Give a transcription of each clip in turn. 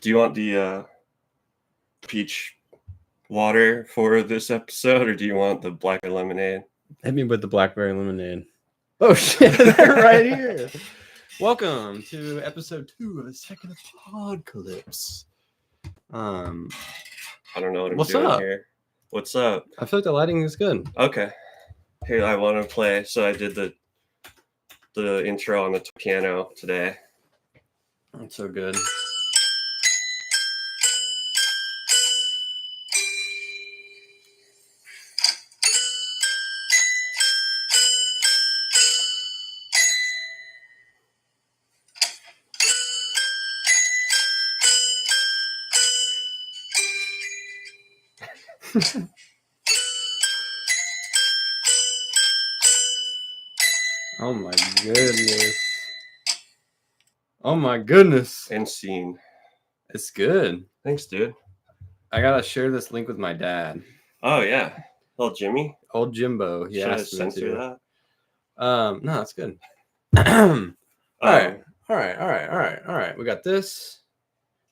Do you want the peach water for this episode, or do you want the blackberry lemonade? Hit me with the blackberry lemonade. Oh shit, they're right here. Welcome to episode 2 of the second Apodcalypse. I don't know what I'm What's doing up? here. What's up? I feel like the lighting is good. Okay. Here, I want to play. So I did the intro on the piano today. It's so good. Oh my goodness. Oh my goodness. And scene. It's good. Thanks, dude. I gotta share this link with my dad. Oh yeah. Hello, Jimmy. Old Jimbo. He Should I asked me censor to. that? No, that's good. All right. We got this.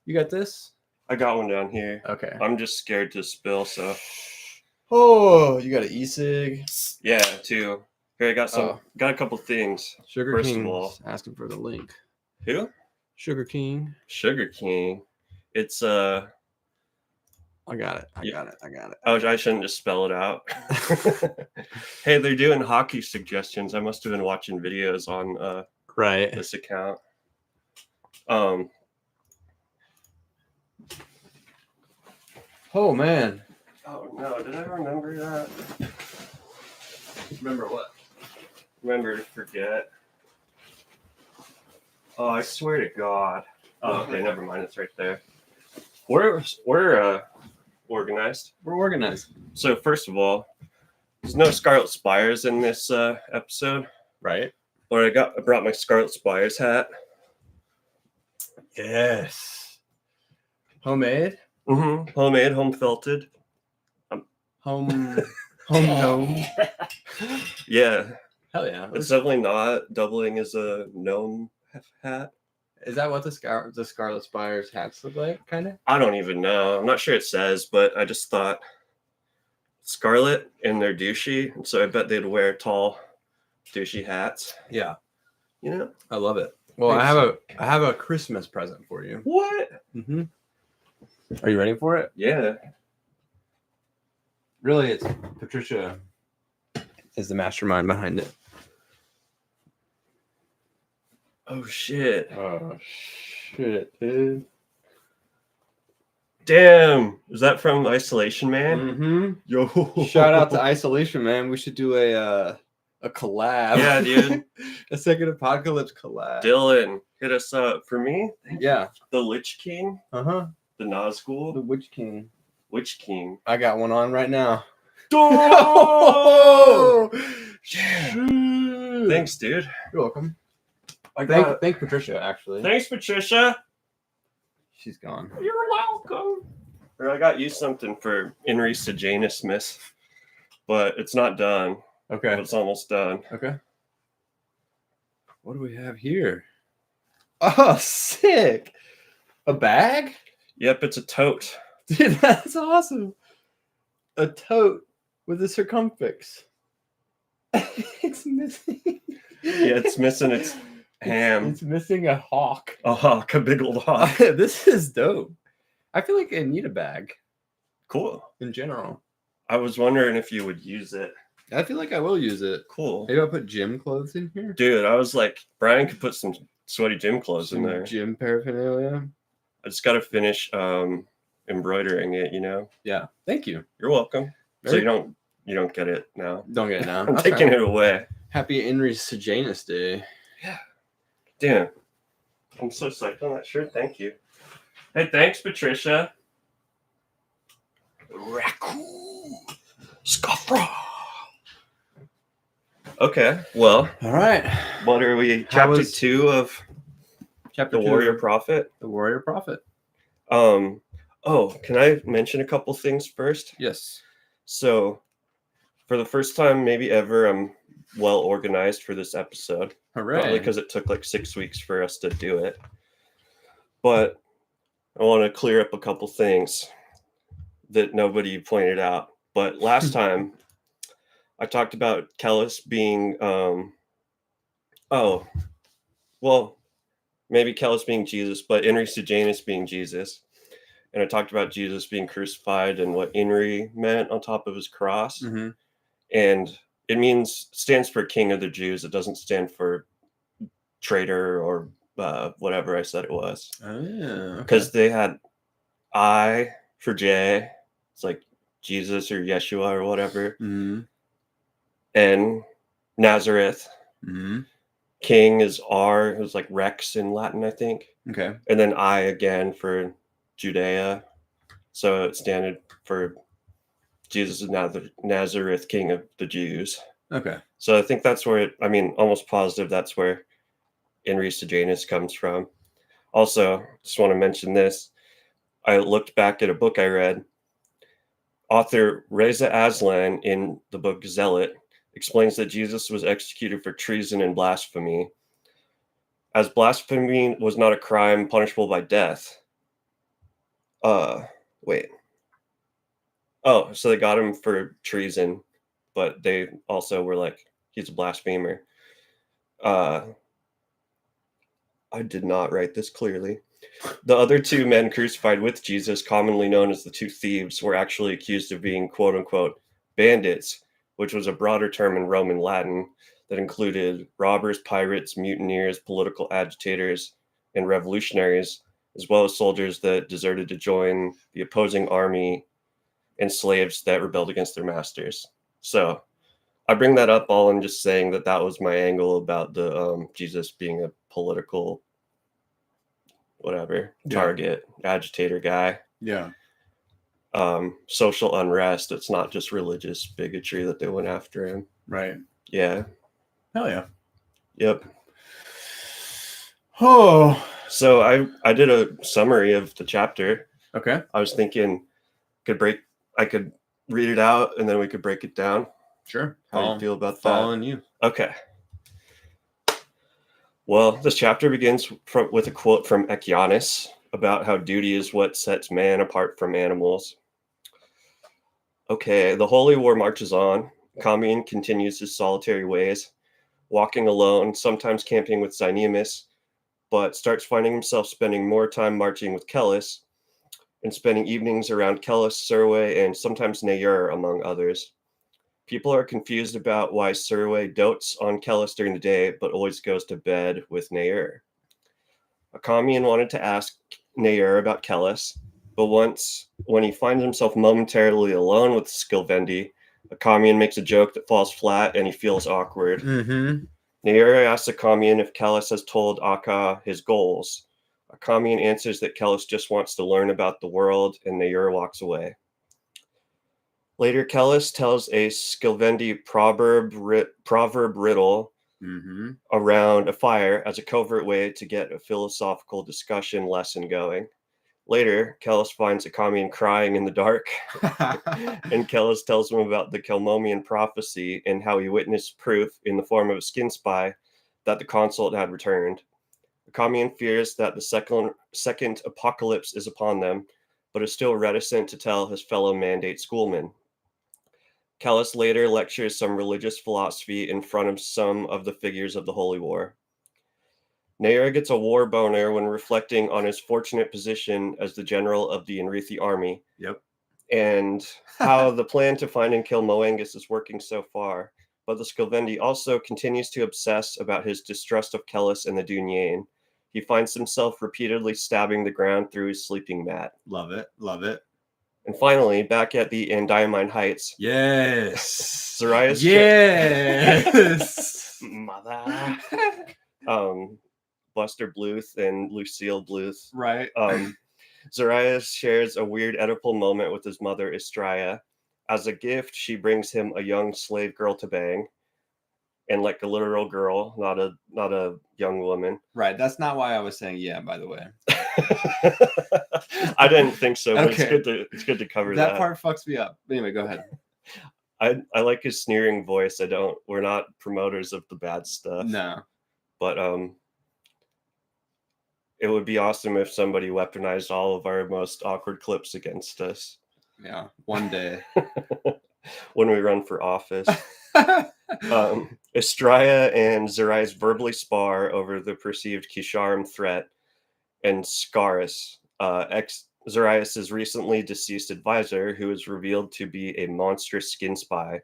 You got this? I got one down here. Okay. I'm just scared to spill, so. Oh, you got an e-cig. Yeah, too. Here, I got some. Oh. Got a couple things. Sugar First King of all. asking for the link. Who? Sugar King. Sugar King. It's I got it. I got it. Oh, I shouldn't just spell it out. Hey, they're doing hockey suggestions. I must have been watching videos on Right. this account. Oh man. Oh no, did I remember that? Remember what? Remember to forget. Oh, I swear to God. Oh, okay, never mind. It's right there. We're organized. We're organized. So first of all, there's no Scarlet Spires in this episode. Right. But I brought my Scarlet Spires hat. Yes. Homemade? Mm-hmm. Homemade, home felted. Home. Yeah. Hell yeah. It's definitely not doubling as a gnome hat. Is that what the Scarlet Spires hats look like, kind of? I don't even know. I'm not sure it says, but I just thought Scarlet and they're douchey, and so I bet they'd wear tall, douchey hats. Yeah. You know? I love it. Well, Thanks. I have a Christmas present for you. What? Mm-hmm. Are you ready for it? Yeah. Really, it's Patricia is the mastermind behind it. Oh shit. Oh shit, dude. Damn. Is that from Isolation Man? Mm-hmm. Yo. Shout out to Isolation Man. We should do a collab. Yeah, dude. A second Apocalypse collab. Dylan, hit us up. For me, Yeah. the Lich King, Uh-huh. the Nazgul, The Witch King. Witch King. I got one on right now. Oh! Shit. Thanks, dude. You're welcome. I Thank Patricia, actually. Thanks, Patricia. She's gone. You're welcome. Or I got you something for Inri Sejanus, but it's not done. Okay. But it's almost done. Okay. What do we have here? Oh, sick. A bag? Yep, it's a tote. Dude, that's awesome. A tote with a circumfix. It's missing. Yeah, it's missing its ham. It's missing a hawk. A hawk, a big old hawk. This is dope. I feel like I need a bag Cool. in general. I was wondering if you would use it. I feel like I will use it. Cool. Maybe I'll put gym clothes in here. Dude, I was like, Brian could put some sweaty gym clothes in Some there. gym paraphernalia. I just got to finish embroidering it, you know? Yeah. Thank you. You're welcome. So you don't get it now. Don't get it now. I'm That's taking fine. it away. Happy Inri Sejanus Day. Yeah. Damn. I'm so psyched on that shirt. Thank you. Hey, thanks, Patricia. Raccoon. Scoffra. Okay, well, All right. what are we? How Chapter was- 2 of Chapter The 2, Warrior Prophet. The Warrior Prophet. Oh, can I mention a couple things first? Yes. So, for the first time, maybe ever, I'm well organized for this episode. Hooray. Probably because it took like 6 weeks for us to do it. But I want to clear up a couple things that nobody pointed out. But last time I talked about Kellis being, oh, well, maybe Kellis being Jesus, but Inri Sejanus being Jesus. And I talked about Jesus being crucified and what Inri meant on top of his cross. Mm-hmm. And it stands for King of the Jews. It doesn't stand for traitor or whatever I said it was. Oh, yeah. Because they had I for J. It's like Jesus or Yeshua or whatever. Mm-hmm. And Nazareth. Mm-hmm. King is R. It was like Rex in Latin, I think. Okay. And then I again for Judea. So it standed for Jesus is Nazareth, King of the Jews. Okay. So I think that's where almost positive that's where Inri Sejanus comes from. Also, just want to mention this. I looked back at a book I read. Author Reza Aslan in the book Zealot explains that Jesus was executed for treason and blasphemy, as blasphemy was not a crime punishable by death. Wait. Oh, so they got him for treason, but they also were like, he's a blasphemer. I did not write this clearly. The other two men crucified with Jesus, commonly known as the two thieves, were actually accused of being quote-unquote bandits, which was a broader term in Roman Latin that included robbers, pirates, mutineers, political agitators, and revolutionaries, as well as soldiers that deserted to join the opposing army and slaves that rebelled against their masters. So I bring that up all in just saying that was my angle about the Jesus being a political target, agitator guy. Yeah. Social unrest. It's not just religious bigotry that they went after him. Right. Yeah. Hell yeah. Yep. Oh. So I did a summary of the chapter. Okay. I was thinking I could read it out and then we could break it down. Sure. How do you feel about that? Following you. Okay. Well, this chapter begins with a quote from Echianus about how duty is what sets man apart from animals. Okay, the holy war marches on. Commune continues his solitary ways, walking alone, sometimes camping with Cynemus, but starts finding himself spending more time marching with Kellis and spending evenings around Kellis, Surway, and sometimes Nayur, among others. People are confused about why Surway dotes on Kellis during the day, but always goes to bed with Nayur. A commune wanted to ask Nayur about Kellis, but when he finds himself momentarily alone with Skilvendi, a commune makes a joke that falls flat and he feels awkward. Mm-hmm. Nayur asks the commune if Kellis has told Akka his goals. A commune answers that Kellis just wants to learn about the world, and Nayur walks away. Later, Kellis tells a Skilvendi proverb riddle around a fire as a covert way to get a philosophical discussion lesson going. Later, Kellis finds a commune crying in the dark, and Kellis tells him about the Kelmomian prophecy and how he witnessed proof in the form of a skin spy that the consult had returned. The commune fears that the second apocalypse is upon them, but is still reticent to tell his fellow mandate schoolmen. Kellis later lectures some religious philosophy in front of some of the figures of the Holy War. Nayur gets a war boner when reflecting on his fortunate position as the general of the Enrithi army. Yep. And how the plan to find and kill Moangus is working so far. But the Skilvendi also continues to obsess about his distrust of Kellis and the Dunyain. He finds himself repeatedly stabbing the ground through his sleeping mat. Love it. Love it. And finally, back at the Endymion Heights. Yes. Zarias. Yes. Mother. Buster Bluth and Lucille Bluth. Right. Zarias shares a weird Oedipal moment with his mother, Istria. As a gift, she brings him a young slave girl to bang. And like a literal girl, not a young woman. Right. That's not why I was saying yeah, by the way. I didn't think so, but Okay. it's good to cover that. That part fucks me up. Anyway, go ahead. I like his sneering voice. We're not promoters of the bad stuff. No. But it would be awesome if somebody weaponized all of our most awkward clips against us. Yeah, one day. When we run for office. Estraya and Zarias verbally spar over the perceived Kisharim threat, and Scaris, Zarias' recently deceased advisor, who is revealed to be a monstrous skin spy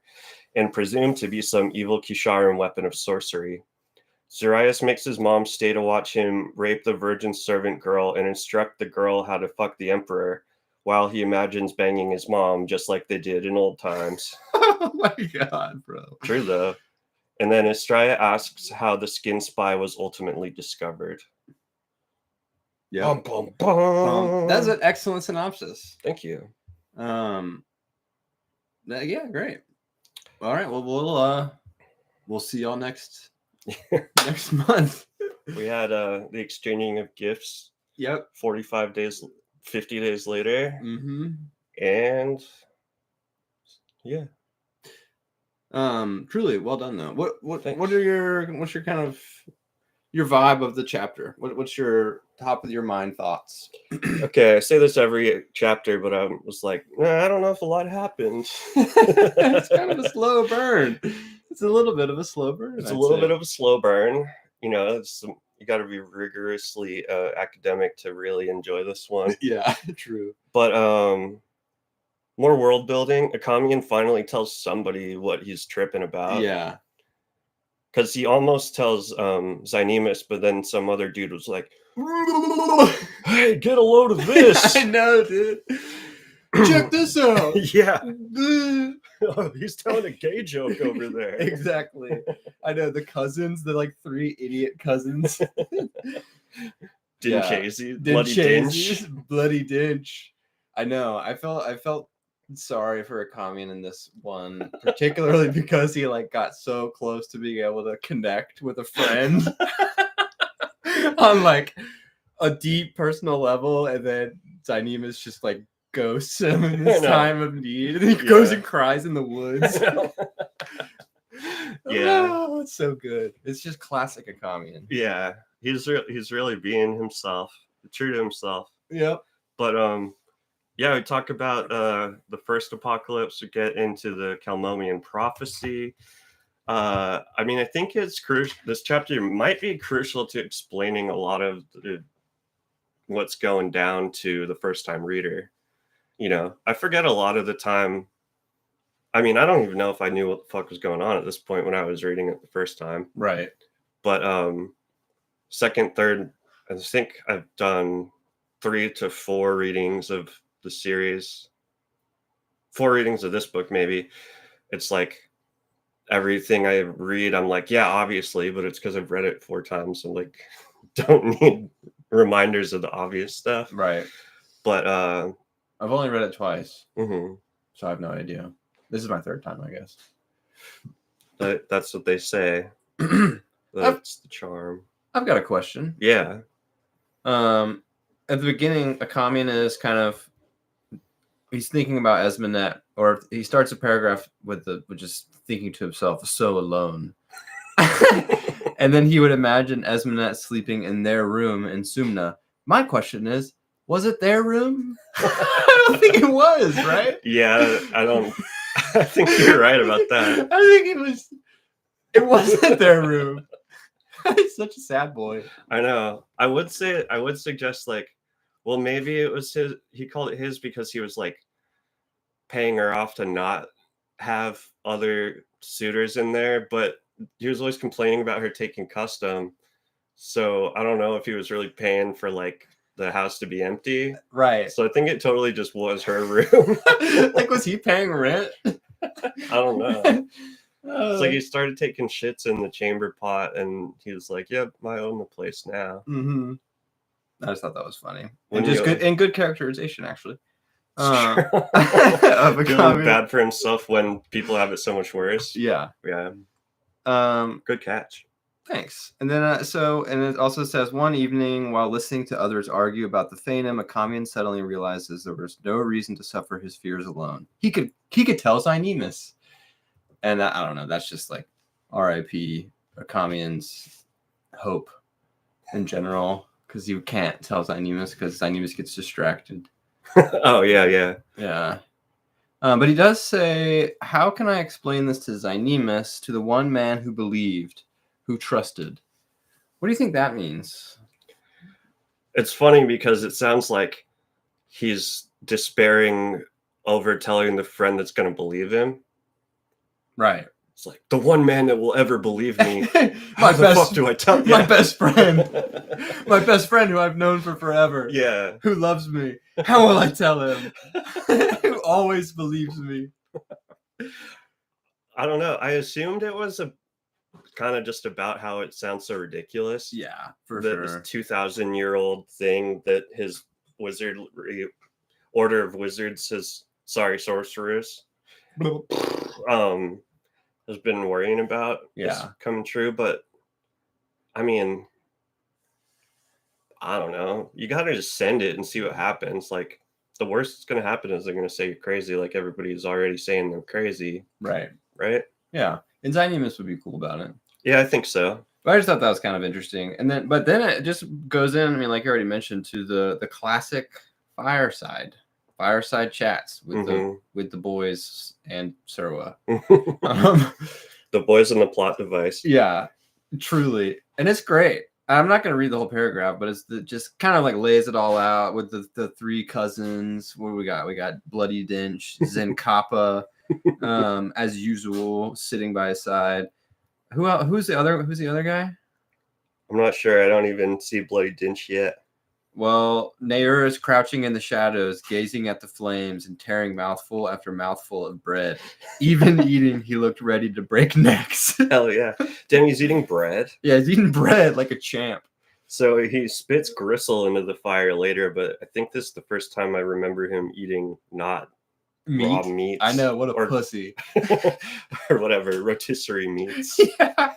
and presumed to be some evil Kisharim weapon of sorcery. Zarias makes his mom stay to watch him rape the virgin servant girl and instruct the girl how to fuck the emperor, while he imagines banging his mom just like they did in old times. Oh my god, bro. True, though. And then Estraya asks how the skin spy was ultimately discovered. Yeah. Bum, bum, bum. That's an excellent synopsis. Thank you. Yeah, great. All right, well, we'll see y'all next month. We had the exchanging of gifts. Yep. 50 days later. Mm-hmm. And yeah. Truly well done though. What's your kind of your vibe of the chapter? What's your top of your mind thoughts? Okay, I say this every chapter, but I was like, I don't know if a lot happened. It's kind of a slow burn. It's a little bit of a slow burn. It's a little bit of a slow burn. You know, you got to be rigorously academic to really enjoy this one. Yeah, true. But more world building. Akamian finally tells somebody what he's tripping about. Yeah. Because he almost tells Zynemus, but then some other dude was like, hey, get a load of this. I know, dude. Check this out. Yeah. Oh, he's telling a gay joke over there. Exactly. I know, the cousins, the like 3 idiot cousins. Dinchese, Bloody Dinch. I know. I felt sorry for Akamian in this one, particularly because he like got so close to being able to connect with a friend on like a deep personal level, and then Zynemus just like ghosts him in his time of need, and he goes and cries in the woods. Yeah. Oh, it's so good. It's just classic Akamian. Yeah, he's really being himself, true to himself. Yep. But yeah, we talk about the first apocalypse. We get into the Calmomian prophecy. I mean, I think it's crucial. This chapter might be crucial to explaining a lot of what's going down to the first-time reader. You know, I forget a lot of the time. I mean, I don't even know if I knew what the fuck was going on at this point when I was reading it the first time. Right. But second, third, I think I've done 3 to 4 readings of the series. 4 readings of this book, maybe. It's like everything I read, I'm like, yeah, obviously, but it's because I've read it 4 times and like don't need reminders of the obvious stuff. Right. But I've only read it twice, so I have no idea. This is my 3rd time, I guess. That's what they say. That's the charm. I've got a question. Yeah. At the beginning, Akamian is kind of, he's thinking about Esmenet, or he starts a paragraph with just thinking to himself, so alone. And then he would imagine Esmenet sleeping in their room in Sumna. My question is, was it their room? I don't think it was, right? Yeah, I think you're right about that. I think it wasn't their room. He's such a sad boy. I know. I would suggest like, well, maybe it was his. He called it his because he was like paying her off to not have other suitors in there, but he was always complaining about her taking custom. So I don't know if he was really paying for like the house to be empty. Right. So I think it totally just was her room. Like, was he paying rent? I don't know. It's like he started taking shits in the chamber pot, and he was like, "Yep, I own the place now." Mm-hmm. I just thought that was funny, and just good characterization, actually. Feeling bad for himself when people have it so much worse. Yeah. Good catch. Thanks. And then and it also says, one evening while listening to others argue about the Phanom, Akamian suddenly realizes there was no reason to suffer his fears alone. He could tell Zynemus. And I don't know, that's just like R.I.P. Akamian's hope in general. because you can't tell Zynemus because Zynemus gets distracted. Oh, yeah. Yeah. But he does say, how can I explain this to Zynemus, to the one man who believed, who trusted? What do you think that means? It's funny because it sounds like he's despairing over telling the friend that's going to believe him. Right. It's like, the one man that will ever believe me. My How the fuck do I tell you? My best friend. My best friend who I've known for forever. Yeah. Who loves me. How will I tell him? Who always believes me. I don't know. I assumed it was a kind of just about how it sounds so ridiculous. Yeah, for This sure. 2,000-year-old thing that his order of wizards sorcerers has been worrying about is coming true. But I mean, I don't know. You gotta just send it and see what happens. Like, the worst that's gonna happen is they're gonna say you're crazy, like everybody's already saying they're crazy. Right. Yeah. And Zynemus would be cool about it. Yeah, I think so. But I just thought that was kind of interesting. And then it just goes in, I mean, like you already mentioned, to the classic fireside chats with the boys and Serwa. The boys and the plot device. Yeah, truly. And it's great. I'm not going to read the whole paragraph, but it's just kind of like lays it all out with the three cousins. What do we got? We got Bloody Dinch, Zen Kappa, as usual, sitting by his side. Who's the other guy? I'm not sure. I don't even see Bloody Dinch yet. Well, Nair is crouching in the shadows, gazing at the flames and tearing mouthful after mouthful of bread. Even eating, he looked ready to break necks. Hell yeah. Damn, he's eating bread? Yeah, he's eating bread like a champ. So he spits gristle into the fire later, but I think this is the first time I remember him eating not raw meat. I know, what a pussy. Or whatever, rotisserie meats. Yeah.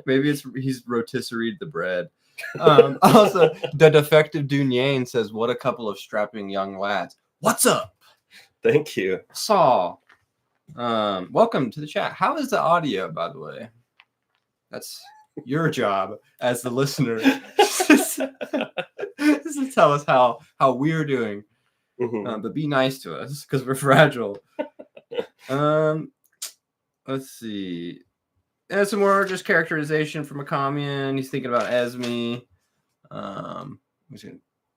Maybe he's rotisseried the bread. Also, the defective Dunyan says, what a couple of strapping young lads. What's up? Thank you. Saul. Welcome to the chat. How is the audio, by the way? That's your job as the listener. Just to tell us how we're doing. But be nice to us because we're fragile. Let's see. And some more just characterization from Akamian. He's thinking about Esme.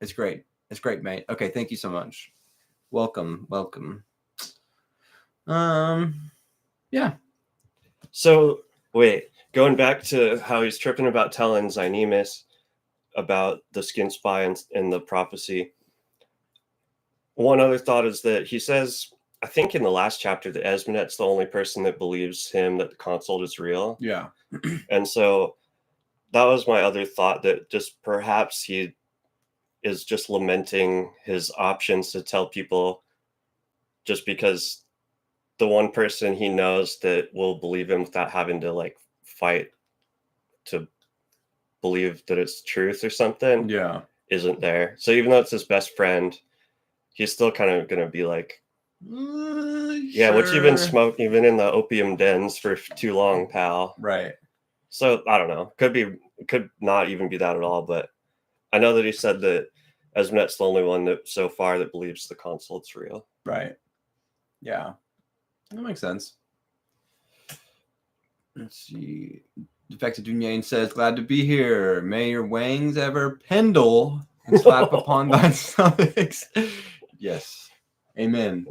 It's great. It's great, mate. Okay, thank you so much. Welcome. Yeah. So wait, going back to how he's tripping about telling Zynemus about the skin spy and the prophecy. One other thought is that he says, I think in the last chapter, that Esmenet's the only person that believes him that the consult is real. Yeah. And so that was my other thought, that just perhaps he is just lamenting his options to tell people, just because the one person he knows that will believe him without having to like fight to believe that it's truth or something isn't there. So even though it's his best friend, he's still kind of going to be like, yeah, sure. what you been smoking even in the opium dens for too long, pal? Right. So I don't know. Could not even be that at all. But I know that he said that Esmenet's the only one that so far that believes the consult's real. Right. Yeah. That makes sense. Let's see. Defective Dunyan says, glad to be here. May your wangs ever pendle and slap upon thy stomachs. Yes. Amen.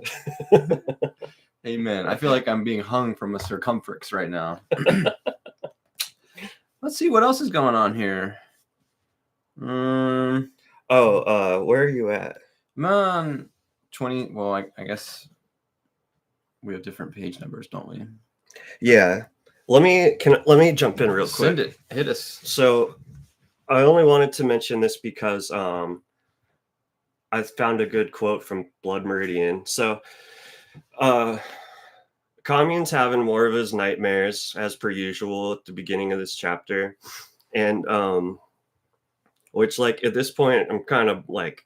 Amen. I feel like I'm being hung from a circumference right now. Let's see what else is going on here. Where are you at? I'm on 20. Well, I guess we have different page numbers, don't we? Yeah. Let me jump in real quick. Send it. Hit us. So I only wanted to mention this because I found a good quote from Blood Meridian. So Commune's having more of his nightmares as per usual at the beginning of this chapter. And which, like, at this point I'm kind of like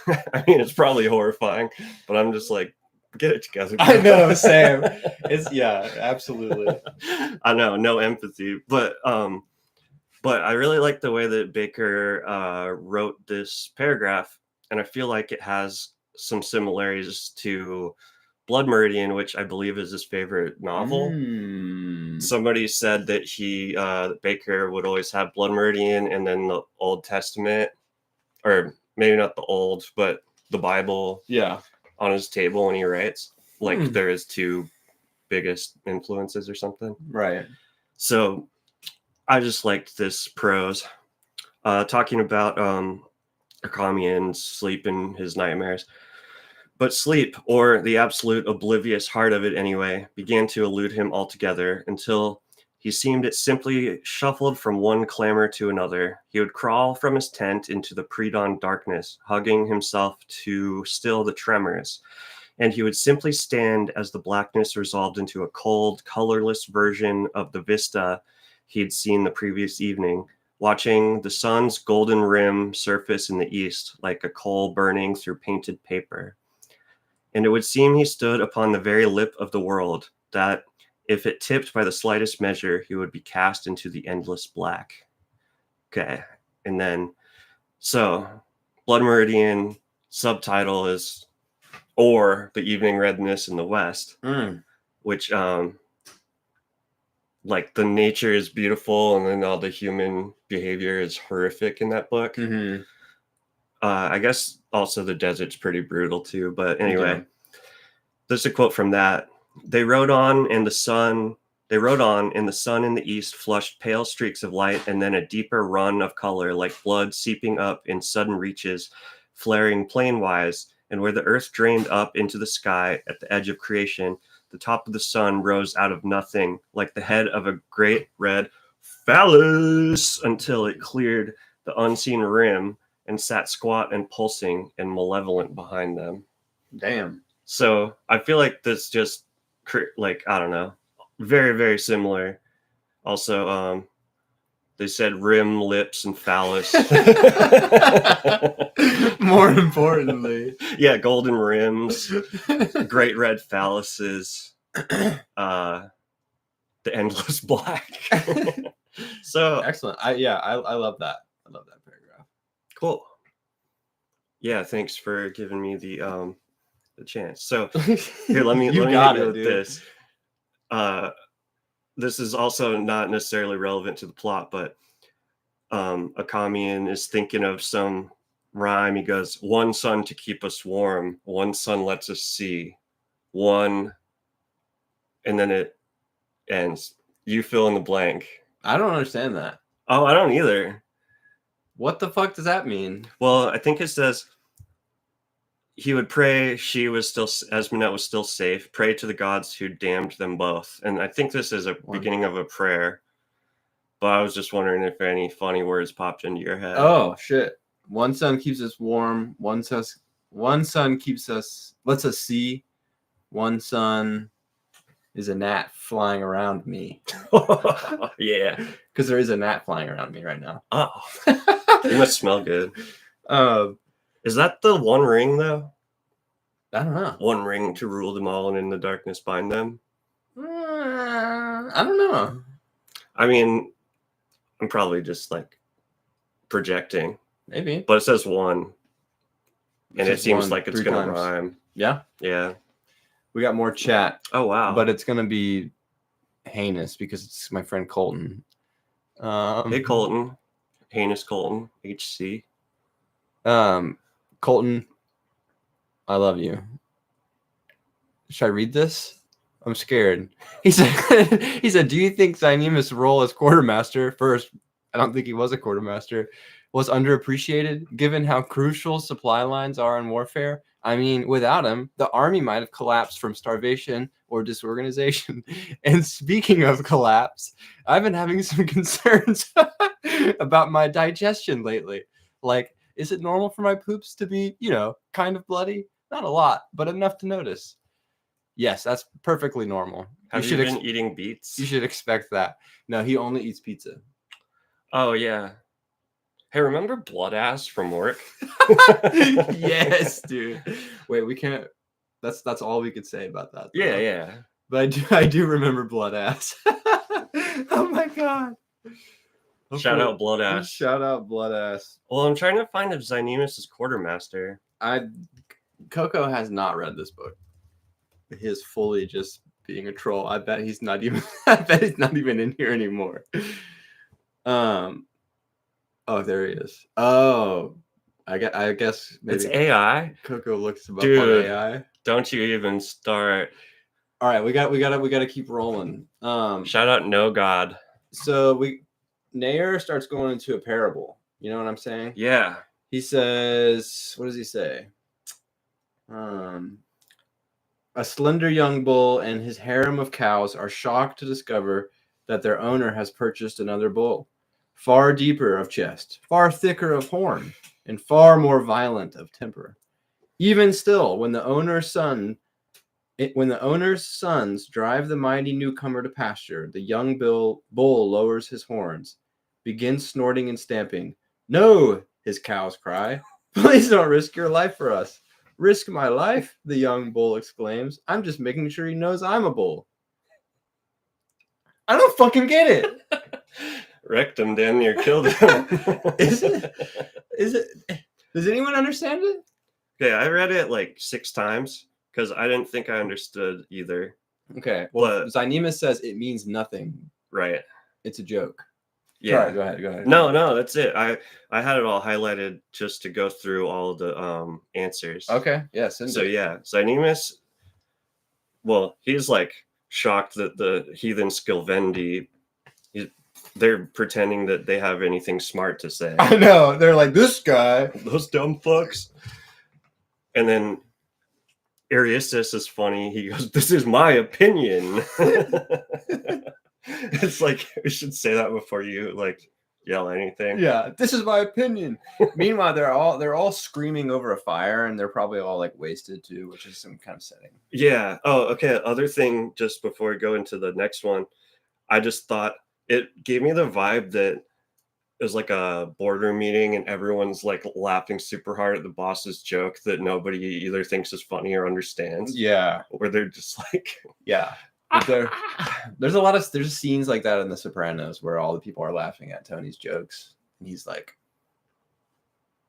I mean, it's probably horrifying, but I'm just like, get it together. I know, Sam. It's absolutely. I know, no empathy, but But I really like the way that Bakker wrote this paragraph, and I feel like it has some similarities to Blood Meridian, which I believe is his favorite novel. Somebody said that Bakker would always have Blood Meridian and then the Old Testament, or maybe not the Old, but the Bible on his table when he writes. Like they're his two biggest influences or something. Right. So I just liked this prose. Talking about Akami and sleep and his nightmares. But sleep, or the absolute oblivious heart of it anyway, began to elude him altogether until he seemed it simply shuffled from one clamor to another. He would crawl from his tent into the pre-dawn darkness, hugging himself to still the tremors, and he would simply stand as the blackness resolved into a cold, colorless version of the vista he had seen the previous evening, watching the sun's golden rim surface in the east like a coal burning through painted paper. And it would seem he stood upon the very lip of the world, that if it tipped by the slightest measure, he would be cast into the endless black. Okay, and then, so, Blood Meridian subtitle is Or the Evening Redness in the West, which, like, the nature is beautiful, and then all the human behavior is horrific in that book. I guess also the desert's pretty brutal too, but anyway, there's a quote from that. They rode on, and the sun in the east flushed pale streaks of light, and then a deeper run of color, like blood seeping up in sudden reaches, flaring planewise, and where the earth drained up into the sky at the edge of creation, the top of the sun rose out of nothing, like the head of a great red phallus, until it cleared the unseen rim and sat squat and pulsing and malevolent behind them. Damn. So I feel like this just, like, I don't know, very, very similar. Also, they said rim, lips, and phallus. More importantly. Yeah, golden rims, great red phalluses, the endless black. So excellent. I love that. I love that paragraph. Cool. Yeah, thanks for giving me the chance. So here, let me hit you with this. This is also not necessarily relevant to the plot, but Akamian is thinking of some rhyme. He goes, one sun to keep us warm, one sun lets us see, one, and then it ends. You fill in the blank. I don't understand that. Oh, I don't either. What the fuck does that mean? Well, I think it says he would pray Esmenet was still safe, pray to the gods who damned them both. And I think this is a beginning of a prayer. But I was just wondering if any funny words popped into your head. Oh, shit. One sun keeps us warm. One sun lets us see. One sun is a gnat flying around me. Yeah. Because there is a gnat flying around me right now. Oh. You must smell good. Is that the one ring, though? I don't know. One ring to rule them all and in the darkness bind them? I don't know. I mean, I'm probably just, like, projecting. Maybe. But it says one. And it seems like it's going to rhyme. Yeah? Yeah. We got more chat. Oh, wow. But it's going to be heinous because it's my friend Colton. Hey, Colton. Heinous Colton. HC. Colton, I love you. Should I read this? I'm scared. He said, do you think Zynemus' role as quartermaster, first, I don't think he was a quartermaster, was underappreciated given how crucial supply lines are in warfare? I mean, without him, the army might have collapsed from starvation or disorganization. And speaking of collapse, I've been having some concerns about my digestion lately. Like, is it normal for my poops to be, kind of bloody? Not a lot, but enough to notice. Yes, that's perfectly normal. Have you been eating beets? You should expect that. No, he only eats pizza. Oh, yeah. Hey, remember Blood Ass from work? Yes, dude. Wait, we can't. That's all we could say about that. Though. Yeah. But I do remember Blood Ass. Oh my god. Shout out Bloodass. Shout out Bloodass. Well, I'm trying to find if Zynemus is quartermaster. Coco has not read this book. He is fully just being a troll. I bet he's not even. I bet he's not even in here anymore. Oh, there he is. Oh, I guess maybe It's AI. Coco looks him up Dude. on AI. Don't you even start. All right, we got to keep rolling. Shout out No God. So Nair starts going into a parable. You know what I'm saying? Yeah. He says, what does he say? A slender young bull and his harem of cows are shocked to discover that their owner has purchased another bull, far deeper of chest, far thicker of horn, and far more violent of temper. Even still, when the owner's sons drive the mighty newcomer to pasture, the young bull lowers his horns, begins snorting and stamping. No, his cows cry. Please don't risk your life for us. Risk my life, the young bull exclaims. I'm just making sure he knows I'm a bull. I don't fucking get it. Wrecked him, damn near killed him. Is it? Does anyone understand it? Okay, I read it like 6 times because I didn't think I understood either. Okay, well, Zynemus says it means nothing. Right. It's a joke. Yeah. Sorry, go ahead. No, that's it. I had it all highlighted just to go through all of the answers. Okay, yes. So yeah, Zynemus, well, he's like shocked that the heathen Skilvendi, they're pretending that they have anything smart to say. I know. They're like, this guy. Those dumb fucks. And then Ariustus is funny. He goes, this is my opinion. It's like, we should say that before you like yell anything. Yeah, this is my opinion. Meanwhile, they're all screaming over a fire, and they're probably all like wasted too, which is some kind of setting. Yeah. Oh, okay. Other thing, just before we go into the next one, I just thought it gave me the vibe that it was like a boardroom meeting and everyone's like laughing super hard at the boss's joke that nobody either thinks is funny or understands. Yeah. Where they're just like, yeah. There's scenes like that in The Sopranos where all the people are laughing at Tony's jokes, and he's like,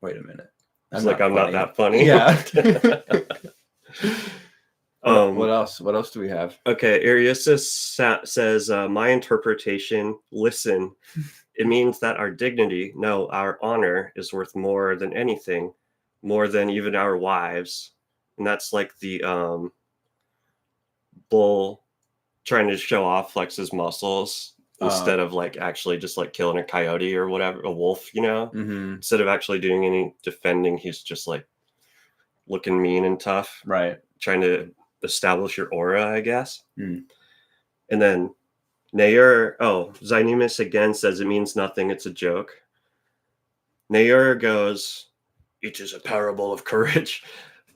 "Wait a minute, I'm not that funny." Yeah. What else? What else do we have? Okay, Ariustus says, "My interpretation. Listen, it means that our dignity, no, our honor, is worth more than anything, more than even our wives." And that's like the bull trying to show off, flex his muscles instead of like actually just like killing a coyote or whatever, a wolf, you know. Mm-hmm. Instead of actually doing any defending, he's just like looking mean and tough, right? Trying to establish your aura, I guess. And then Zynemus again says it means nothing, it's a joke. Nair goes, it is a parable of courage.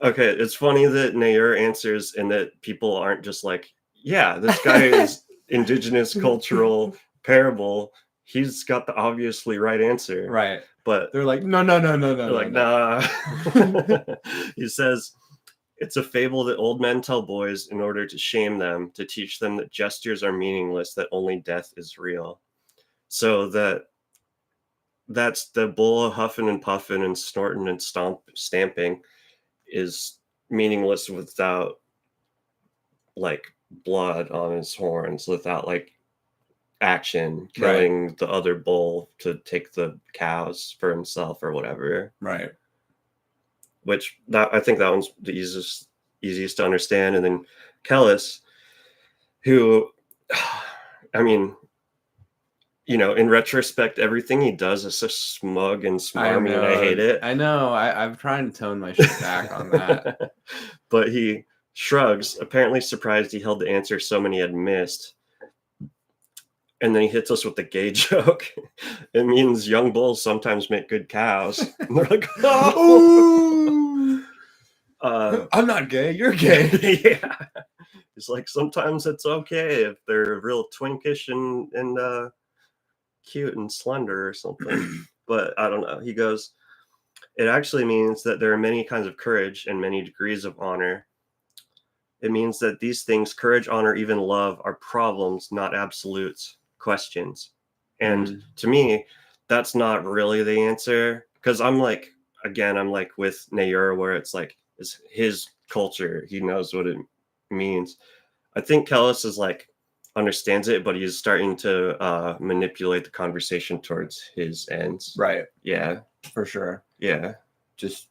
Okay, it's funny that Nair answers and that people aren't just like, yeah, this guy is indigenous cultural parable. He's got the obviously right answer. Right. But they're like, no. They're like, nah. He says, it's a fable that old men tell boys in order to shame them, to teach them that gestures are meaningless, that only death is real. So that's the bull huffing and puffing and snorting and stamping is meaningless without like blood on his horns, without like action, killing the other bull to take the cows for himself or whatever. Right. Which I think that one's the easiest to understand. And then Kellis, who, I mean, you know, in retrospect, everything he does is so smug and smarmy, and I hate it. I know. I'm trying to tone my shit back on that. But he shrugs, apparently surprised he held the answer so many had missed. And then he hits us with the gay joke. It means young bulls sometimes make good cows. And they're like, oh! I'm not gay. You're gay. Yeah. It's like, sometimes it's okay if they're real twinkish and cute and slender or something. But I don't know. He goes, it actually means that there are many kinds of courage and many degrees of honor. It means that these things, courage, honor, even love, are problems, not absolutes, questions. And to me, that's not really the answer, because I'm like, again, I'm like with Nayur, where it's like, it's his culture. He knows what it means. I think Kellis is like understands it, but he's starting to manipulate the conversation towards his ends. Right. Yeah. For sure. Yeah. Just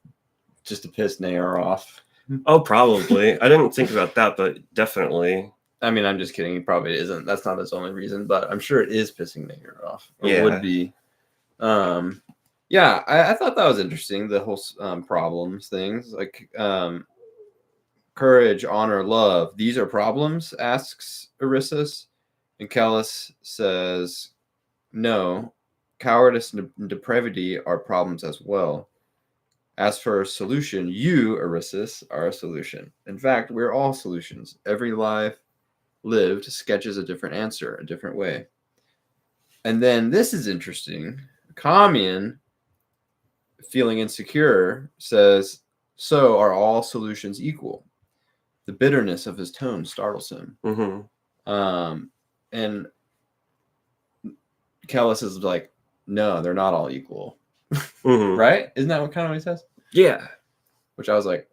to piss Nayar off. Oh, probably. I didn't think about that, but definitely. I mean, I'm just kidding. He probably isn't. That's not his only reason, but I'm sure it is pissing Nayar off. Or Yeah. would be. Yeah, I thought that was interesting. The whole problems things, like courage, honor, love. These are problems, asks Erissus. And Callus says, no, cowardice and depravity are problems as well. As for a solution, you, Erissus, are a solution. In fact, we're all solutions. Every life lived sketches a different answer, a different way. And then this is interesting. Kamian, feeling insecure, says, so are all solutions equal? The bitterness of his tone startles him. And Callus is like, no, they're not all equal. Right? Isn't that what kind of what he says? Yeah. Which I was like,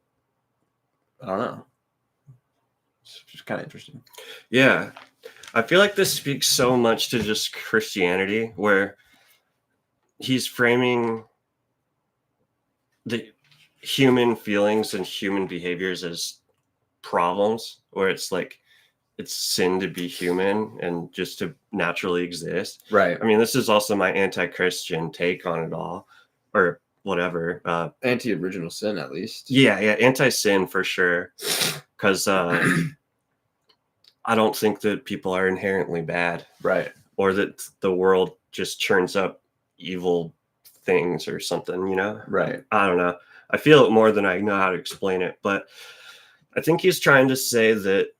I don't know. It's just kind of interesting. Yeah. I feel like this speaks so much to just Christianity, where he's framing the human feelings and human behaviors as problems, where it's like it's sin to be human and just to naturally exist. Right. I mean, this is also my anti-Christian take on it all, or whatever. Anti-original sin, at least. Yeah, anti-sin for sure. Because I don't think that people are inherently bad. Right. Or that the world just churns up evil things or something, you know? Right. I don't know. I feel it more than I know how to explain it. But I think he's trying to say that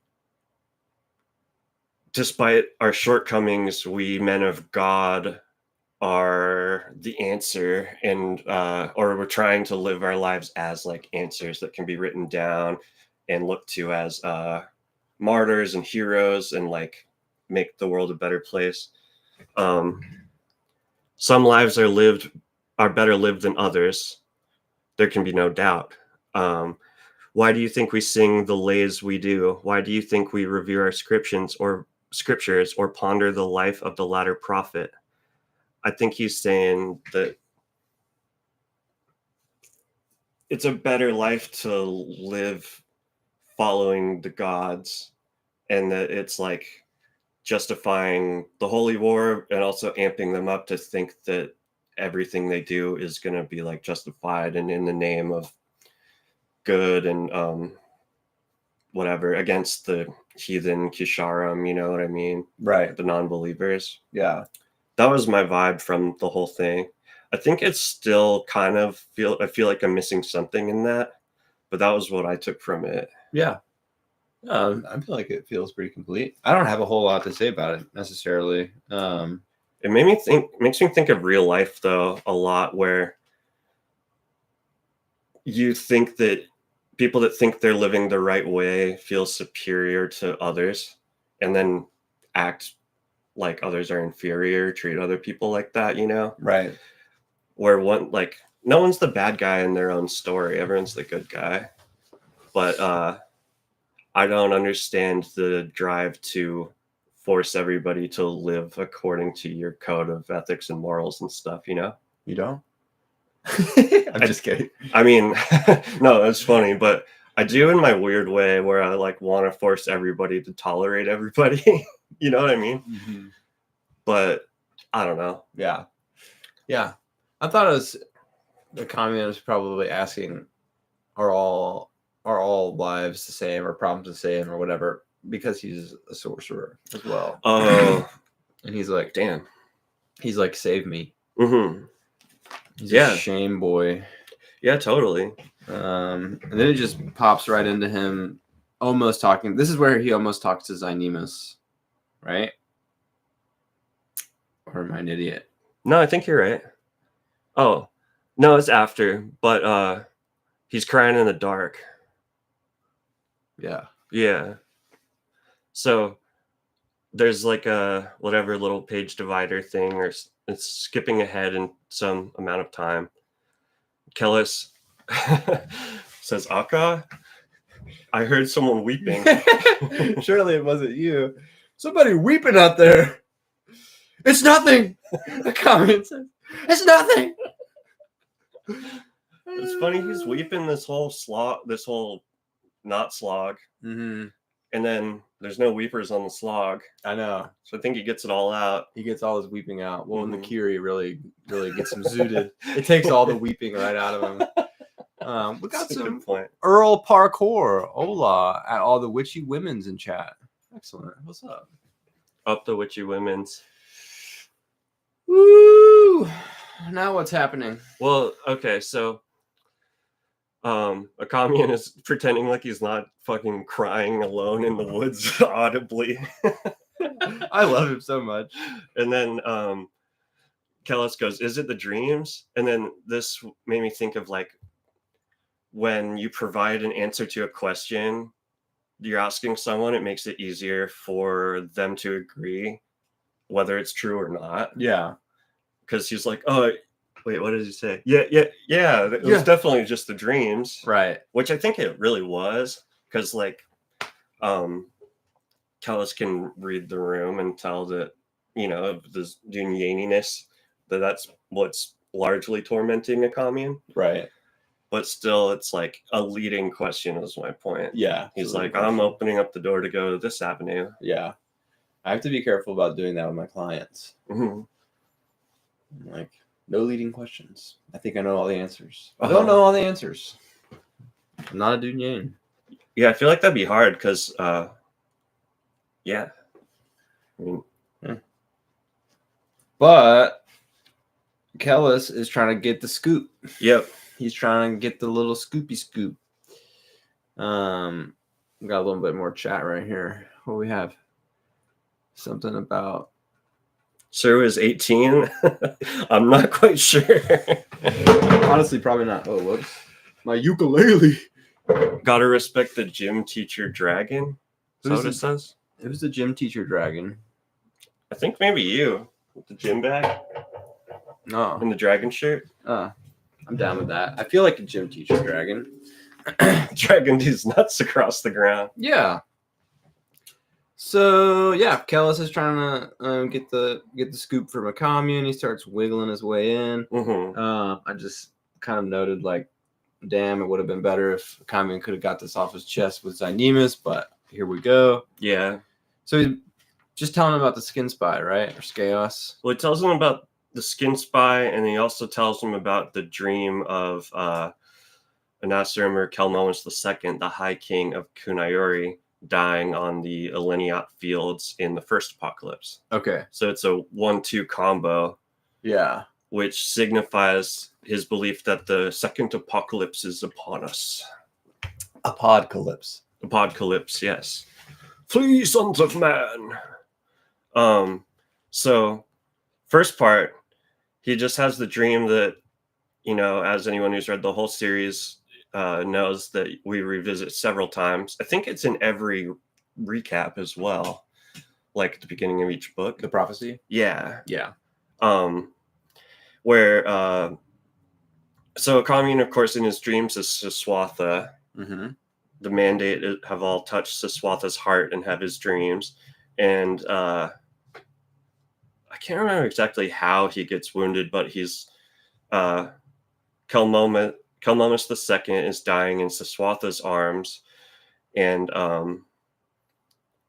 despite our shortcomings, we men of God are the answer, and or we're trying to live our lives as like answers that can be written down and looked to as martyrs and heroes, and like make the world a better place. Some lives are better lived than others. There can be no doubt. Why do you think we sing the lays we do? Why do you think we review our scriptures or ponder the life of the latter prophet? I think he's saying that it's a better life to live following the gods, and that it's like justifying the holy war and also amping them up to think that everything they do is going to be like justified and in the name of good and whatever, against the heathen Kisharim, you know what I mean? Right. The non-believers. Yeah. That was my vibe from the whole thing. I think it's still kind of I feel like I'm missing something in that, but that was what I took from it. Yeah. I feel like it feels pretty complete. I don't have a whole lot to say about it necessarily. It makes me think of real life though a lot, where you think that people that think they're living the right way feel superior to others, and then act like others are inferior, treat other people like that, you know? Right. Where no one's the bad guy in their own story. Everyone's the good guy. But I don't understand the drive to force everybody to live according to your code of ethics and morals and stuff, you know? You don't? I'm just kidding. I mean, no, it's funny, but I do in my weird way, where I like want to force everybody to tolerate everybody. You know what I mean? Mm-hmm. But I don't know. Yeah. Yeah. I thought it was the communist probably asking, are all lives the same, or problems the same, or whatever, because he's a sorcerer as well. Oh. And he's like, damn. He's like, save me. Mm-hmm. He's a shame boy. Yeah, totally. And then it just pops right into him almost talking. This is where he almost talks to Zynemus, right? Or am I an idiot? No, I think you're right. Oh, no, it's after, but he's crying in the dark. Yeah. Yeah. So there's like a whatever little page divider thing, or it's skipping ahead in some amount of time. Kellis says, Akka, I heard someone weeping. Surely it wasn't you. Somebody weeping out there. It's nothing. The comment says, it's nothing. It's funny, he's weeping this whole not slog, Mm-hmm. and then there's no weepers on the slog. I know. So I think he gets it all out. He gets all his weeping out. Well, Mhm. in the Kiri really gets him zooted. It takes all the weeping right out of him. We got That's a some good point. Earl Parkour. Hola at all the witchy women's in chat. Excellent. What's up? Up the witchy women's. Woo! Now what's happening? Well, okay, so a commune is pretending like he's not fucking crying alone in the woods audibly. I love him so much. And then Kellis goes, is it the dreams? And then this made me think of like when you provide an answer to a question you're asking someone, it makes it easier for them to agree whether it's true or not. Yeah. Because he's like, oh, wait, what did he say? Yeah. It was definitely just the dreams. Right. Which I think it really was. Because like Kellis can read the room and tell that, this Dunyaniness, that's what's largely tormenting a commune. Right. But still, it's like a leading question is my point. Yeah. He's like, I'm opening up the door to go to this avenue. Yeah. I have to be careful about doing that with my clients. Mm-hmm. Like, no leading questions. I think I know all the answers. I don't know all the answers. I'm not a Dunyan. Yeah, I feel like that'd be hard because, yeah. I mean, But Kellis is trying to get the scoop. Yep. He's trying to get the little scoopy scoop. We got a little bit more chat right here. What do we have? Something about Sir is 18. I'm not quite sure. honestly, probably not. Oh, whoops. My ukulele. Gotta respect the gym teacher dragon. Is that what it says? It was the gym teacher dragon. I think maybe you. With the gym bag No. and the dragon shirt. I'm down with that. I feel like a gym teacher dragon. Dragon these nuts across the ground. Yeah. So yeah, Kellis is trying to get the scoop from a commune. He starts wiggling his way in. Mm-hmm. I just kind of noted like, damn, it would have been better if a commune could have got this off his chest with Zynemus, but here we go. Yeah. So he's just telling him about the skin spy, right? Or Skaos. Well, it tells him about the skin spy, and he also tells him about the dream of Anasarim or Kelmomus II, the High King of Kunayuri, dying on the Eleniot fields in the first apocalypse. Okay. So it's a 1-2 combo. Yeah. Which signifies his belief that the second apocalypse is upon us. Apodcalypse. Apodcalypse, yes. Flee, sons of man. So first part, he just has the dream that, as anyone who's read the whole series knows, that we revisit several times. I think it's in every recap as well, like at the beginning of each book. The prophecy? Yeah. Yeah. Where so a commune, of course, in his dreams is Siswatha. Mm-hmm. The mandate have all touched Siswatha's heart and have his dreams. And I can't remember exactly how he gets wounded, but he's Kelmomus II is dying in Siswatha's arms, and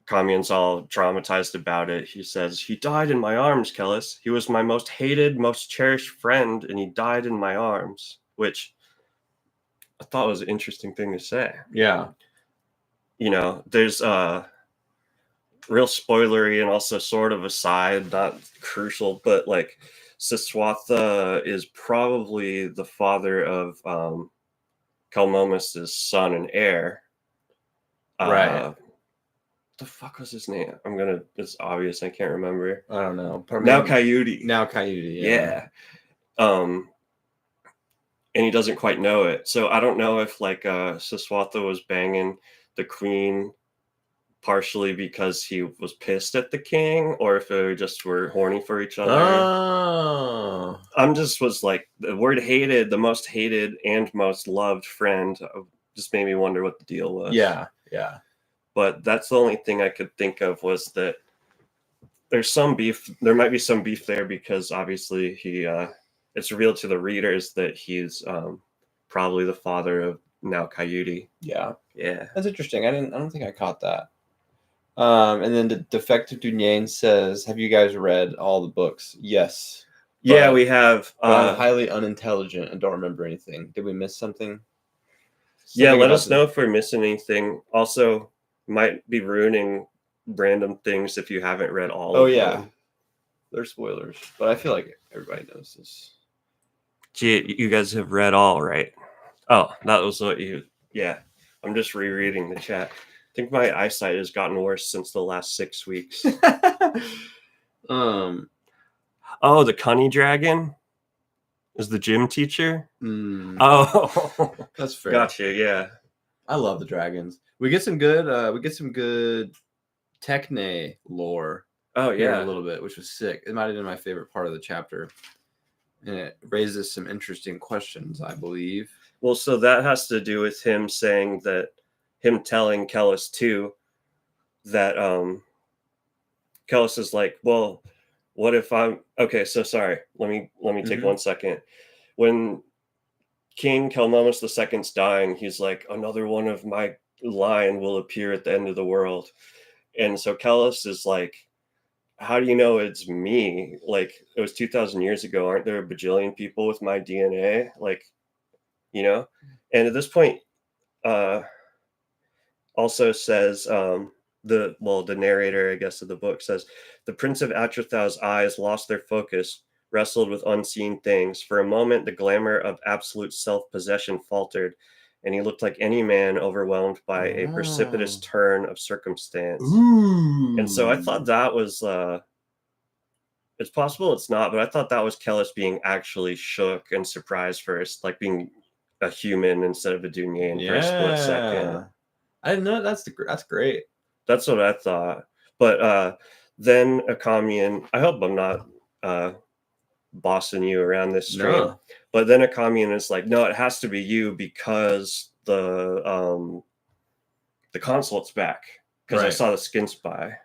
Commune's all traumatized about it. He says, he died in my arms, Kellis. He was my most hated, most cherished friend, and he died in my arms, which I thought was an interesting thing to say. Yeah. There's real spoilery and also sort of aside, not crucial, but like Siswatha is probably the father of Kelmomus' son and heir. Right. What the fuck was his name? It's obvious, I can't remember. I don't know. Now Coyote. Now Coyote, yeah. And he doesn't quite know it. So I don't know if like Siswatha was banging the queen partially because he was pissed at the king, or if they just were horny for each other. Oh. I'm just was like, the word hated, the most hated and most loved friend, just made me wonder what the deal was. Yeah. But that's the only thing I could think of, was that there's some beef. There might be some beef there because obviously it's revealed to the readers that he's probably the father of now Coyote. Yeah. Yeah. That's interesting. I don't think I caught that. And then the Defective Dunyan says, have you guys read all the books? Yes. Yeah, we have. But I'm highly unintelligent and don't remember anything. Did we miss something? Yeah, let us know if we're missing anything. Also, might be ruining random things if you haven't read all of them. They're spoilers, but I feel like everybody knows this. Gee, you guys have read all, right? Oh, that was what you... Yeah, I'm just rereading the chat. I think my eyesight has gotten worse since the last 6 weeks. Oh, the Cunny Dragon is the gym teacher? Oh, that's fair. Gotcha, yeah. I love the dragons. We get some good Techne lore. Oh, Here yeah. a little bit, which was sick. It might have been my favorite part of the chapter. And it raises some interesting questions, I believe. Well, so that has to do with him saying that, him telling Kellis too, that Kellis is like, well, what if I'm... Okay, so sorry. Let me take 1 second. When King Kelmomus II's dying, he's like, another one of my line will appear at the end of the world. And so Kellis is like, how do you know it's me? Like, it was 2,000 years ago. Aren't there a bajillion people with my DNA? Like, you know? And at this point, also says, the narrator, I guess, of the book says, the Prince of Atrothow's eyes lost their focus, wrestled with unseen things. For a moment, the glamour of absolute self-possession faltered, and he looked like any man overwhelmed by a precipitous turn of circumstance. Ooh. And so I thought that was... it's possible it's not, but I thought that was Kellis being actually shook and surprised first, like being a human instead of a Dunyan for a split second. I didn't know. That's great. That's what I thought. But then Akamian, I hope I'm not bossing you around this stream. No. But then Akamian is like, no, it has to be you because the consul's back. Because I saw the skin spy.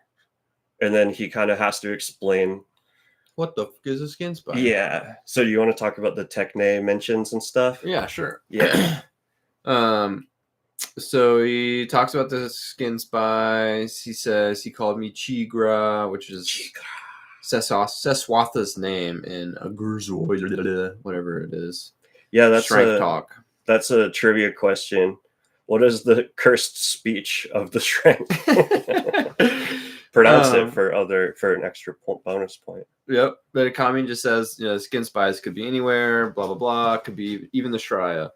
And then he kind of has to explain, what the fuck is a skin spy? Yeah. So you want to talk about the Techne mentions and stuff? Yeah, sure. Yeah. So he talks about the skin spies. He says he called me Chigra, which is Seswatha's name in Agurzoid, whatever it is. Yeah, that's Shrike talk. That's a trivia question. What is the cursed speech of the Shrike? Pronounce it for an extra bonus point. Yep. But Akamian just says, skin spies could be anywhere, blah, blah, blah. Could be even the Shraya.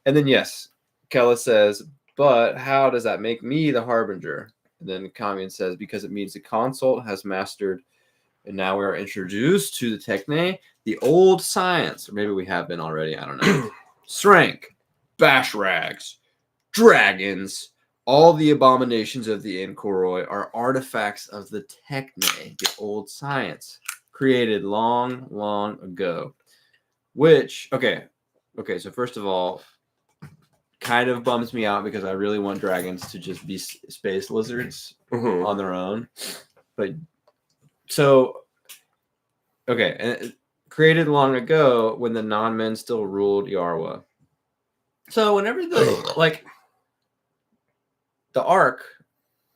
And then, yes, Kellis says, but how does that make me the Harbinger? And then Akamian says, because it means the consult has mastered, and now we are introduced to the Techne, the old science. Or maybe we have been already. I don't know. Srank, Bashrags, dragons, all the abominations of the Inkoroi are artifacts of the Techne, the old science, created long, long ago. Which, okay, so first of all, kind of bums me out because I really want dragons to just be space lizards on their own. But, so, okay, and created long ago when the non-men still ruled Yarwa. So whenever the Ark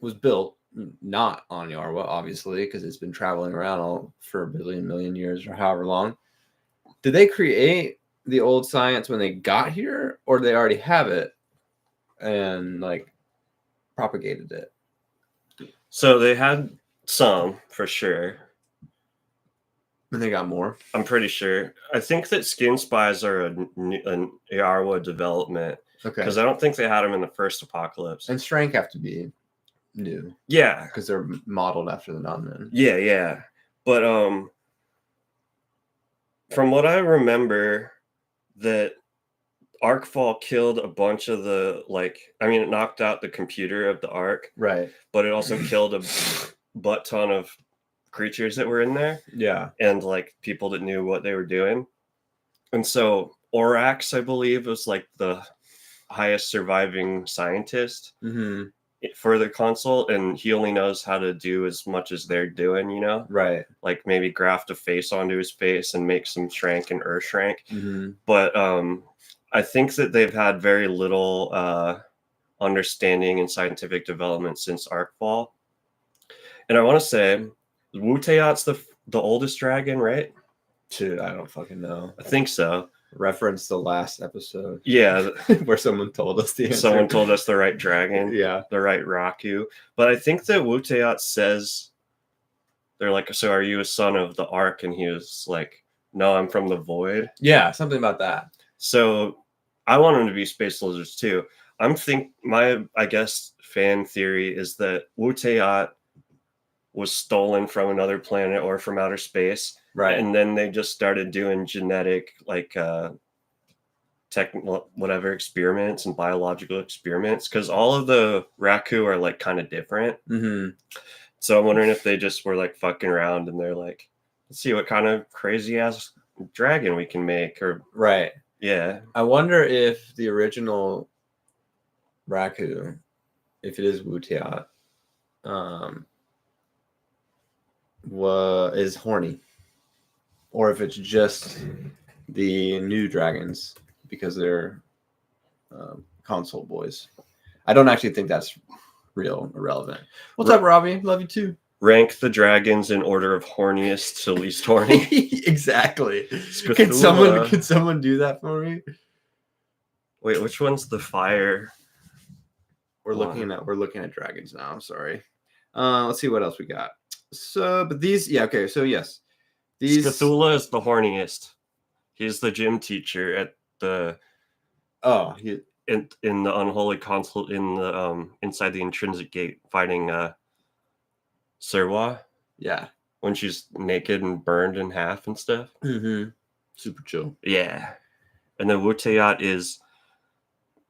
was built not on Yarwa, obviously, because it's been traveling around for a million years or however long. Did they create the old science when they got here, or did they already have it and propagated it? So they had some for sure. And they got more. I'm pretty sure. I think that skin spies are an Yarwa development. Okay. Because I don't think they had them in the first Apocalypse. And Strank have to be new. Yeah. Because they're modeled after the non-men. Yeah. But from what I remember, that Arcfall killed a bunch of the it knocked out the computer of the Ark, Right. but it also killed a butt ton of creatures that were in there, Yeah. and like people that knew what they were doing. And so Orax, I believe, was like the highest surviving scientist Mm-hmm. for the console, and he only knows how to do as much as they're doing, Right. like maybe graft a face onto his face and make some shrank and shrank. Mm-hmm. But I think that they've had very little understanding and scientific development since Arcfall. And I want to say Wuteat's the oldest dragon, right? Dude, I don't fucking know. I think so. Reference the last episode. Yeah, where someone told us the answer. someone told us the right dragon. Yeah. The right Raku. But I think that Wuteat says, they're like, so are you a son of the Ark? And he was like, no, I'm from the Void. Yeah, something about that. So I want them to be space lizards too. I guess, fan theory is that Wuteat was stolen from another planet or from outer space. Right. And then they just started doing genetic, whatever experiments and biological experiments, because all of the Raku are like kind of different. Mm-hmm. So I'm wondering if they just were like fucking around and they're like, let's see what kind of crazy ass dragon we can make. Or Right. yeah. I wonder if the original Raku, if it is Wuteat, is horny, or if it's just the new dragons because they're console boys. I don't actually think that's real irrelevant. What's up, Robbie? Love you too. Rank the dragons in order of horniest to least horny. Exactly. Scathula. Can someone do that for me? Wait, which one's the fire? We're looking at dragons now. I'm sorry. Let's see what else we got. So, but these, yeah, okay. So yes, these. Scathula is the horniest. He's the gym teacher at the. In the unholy console in the inside the intrinsic gate fighting Serwa. Yeah. When she's naked and burned in half and stuff. Mm-hmm. Super chill. Yeah. And then Wuteat is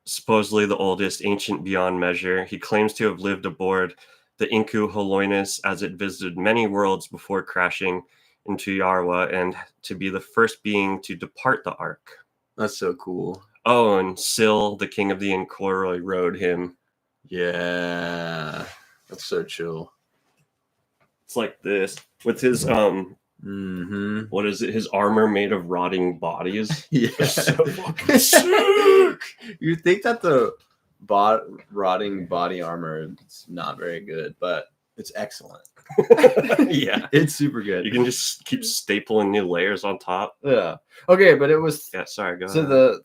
supposedly the oldest, ancient beyond measure. He claims to have lived aboard the Inku Holoinus as it visited many worlds before crashing into Yarwa, and to be the first being to depart the Ark. That's so cool. Oh, and Syl, the king of the Inkoroi, rode him. Yeah. That's so chill. It's like this. With his what is it? His armor made of rotting bodies. Yeah. So fucking sick. You think that the rotting body armor is not very good, but it's excellent. Yeah. It's super good. You can just keep stapling new layers on top. Yeah. Okay, but it was Yeah, sorry, go so ahead.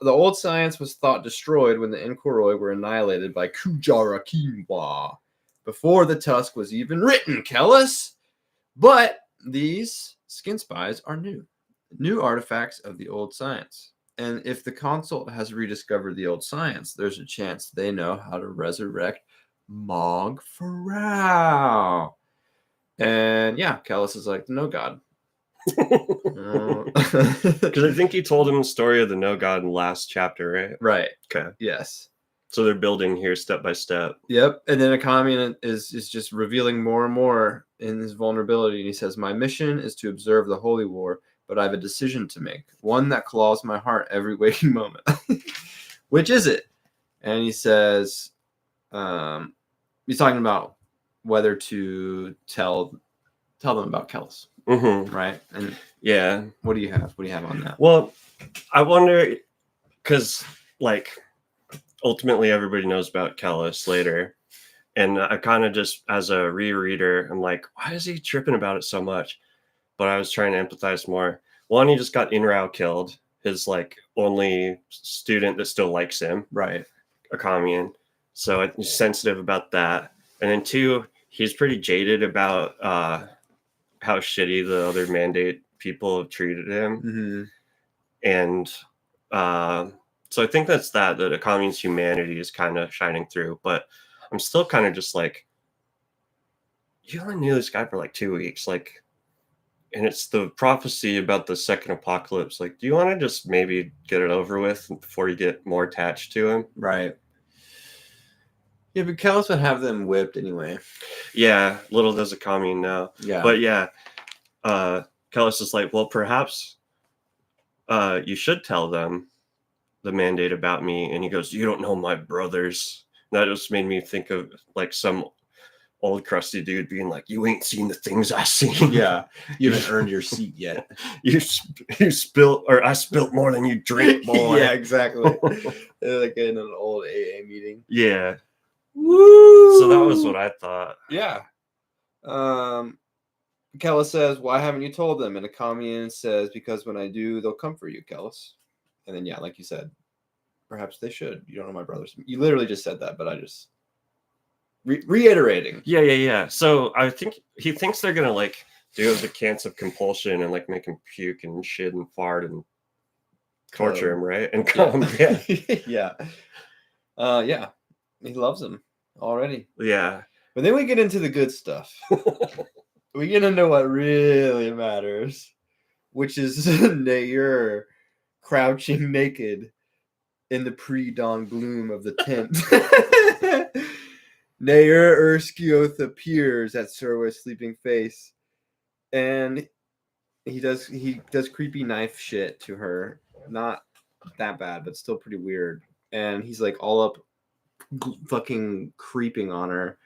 the old science was thought destroyed when the Inkoroi were annihilated by Kujara Kinwa before the Tusk was even written, Kellis. But these skin spies are new artifacts of the old science. And if the console has rediscovered the old science, there's a chance they know how to resurrect Mog Farao. And yeah, Kellis is like, no god. Because I think he told him the story of the No God in the last chapter, right? Right. Okay. Yes. So they're building here step by step. Yep. And then Akami is just revealing more and more in his vulnerability. And he says, my mission is to observe the Holy War, but I have a decision to make. One that claws my heart every waking moment. Which is it? And he says, he's talking about whether to tell them about Kellis. Mm-hmm. Right? And yeah. What do you have? What do you have on that? Well, I wonder, because ultimately everybody knows about Kellis later, and I kind of just, as a rereader, I'm like, why is he tripping about it so much? But I was trying to empathize more. One, he just got Inrao killed, his only student that still likes him, right? Akamian. So I'm sensitive about that. And then two, he's pretty jaded about how shitty the other Mandate people have treated him. Mm-hmm. And so I think that's that Akamian's humanity is kind of shining through. But I'm still kind of just like, you only knew this guy for 2 weeks. and it's the prophecy about the second apocalypse. Like, do you want to just maybe get it over with before you get more attached to him? Right. Yeah, but Callus would have them whipped anyway. Yeah, little does a commune know. Yeah. But yeah, Kellis is like, well, perhaps you should tell them the mandate about me. And he goes, you don't know my brothers. That just made me think of like some old crusty dude being like, you ain't seen the things I seen. Yeah, you haven't earned your seat yet. you spilt, or I spilt more than you drink, boy. Yeah, exactly. Like in an old AA meeting. Yeah. Woo! So that was what I thought. Yeah. Kellis says, why haven't you told them? And a commune says, because when I do, they'll come for you, Kellis. And then, yeah, like you said, perhaps they should. You don't know my brothers. You literally just said that, but I just reiterating. Yeah. So I think he thinks they're gonna like do the cants of compulsion and like make him puke and shit and fart and torture him, right? And come, yeah. Yeah. Yeah. He loves them already. Yeah. But then we get into the good stuff. We get into what really matters, which is Nair crouching naked in the pre-dawn gloom of the tent. Nair Erskioth appears at Serwa's sleeping face, and he does creepy knife shit to her. Not that bad, but still pretty weird. And he's like all up fucking creeping on her.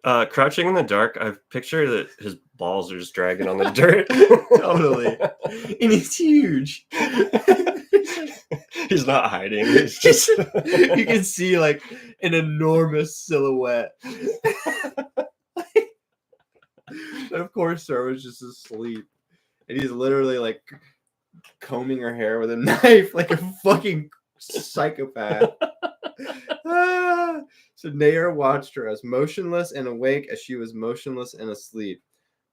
Crouching in the dark, I picture that his balls are just dragging on the dirt. Totally. And he's huge. He's not hiding. He's just you can see like an enormous silhouette. And of course, Sarah was just asleep. And he's literally like combing her hair with a knife like a fucking psychopath. So Nair watched her as motionless and awake as she was motionless and asleep.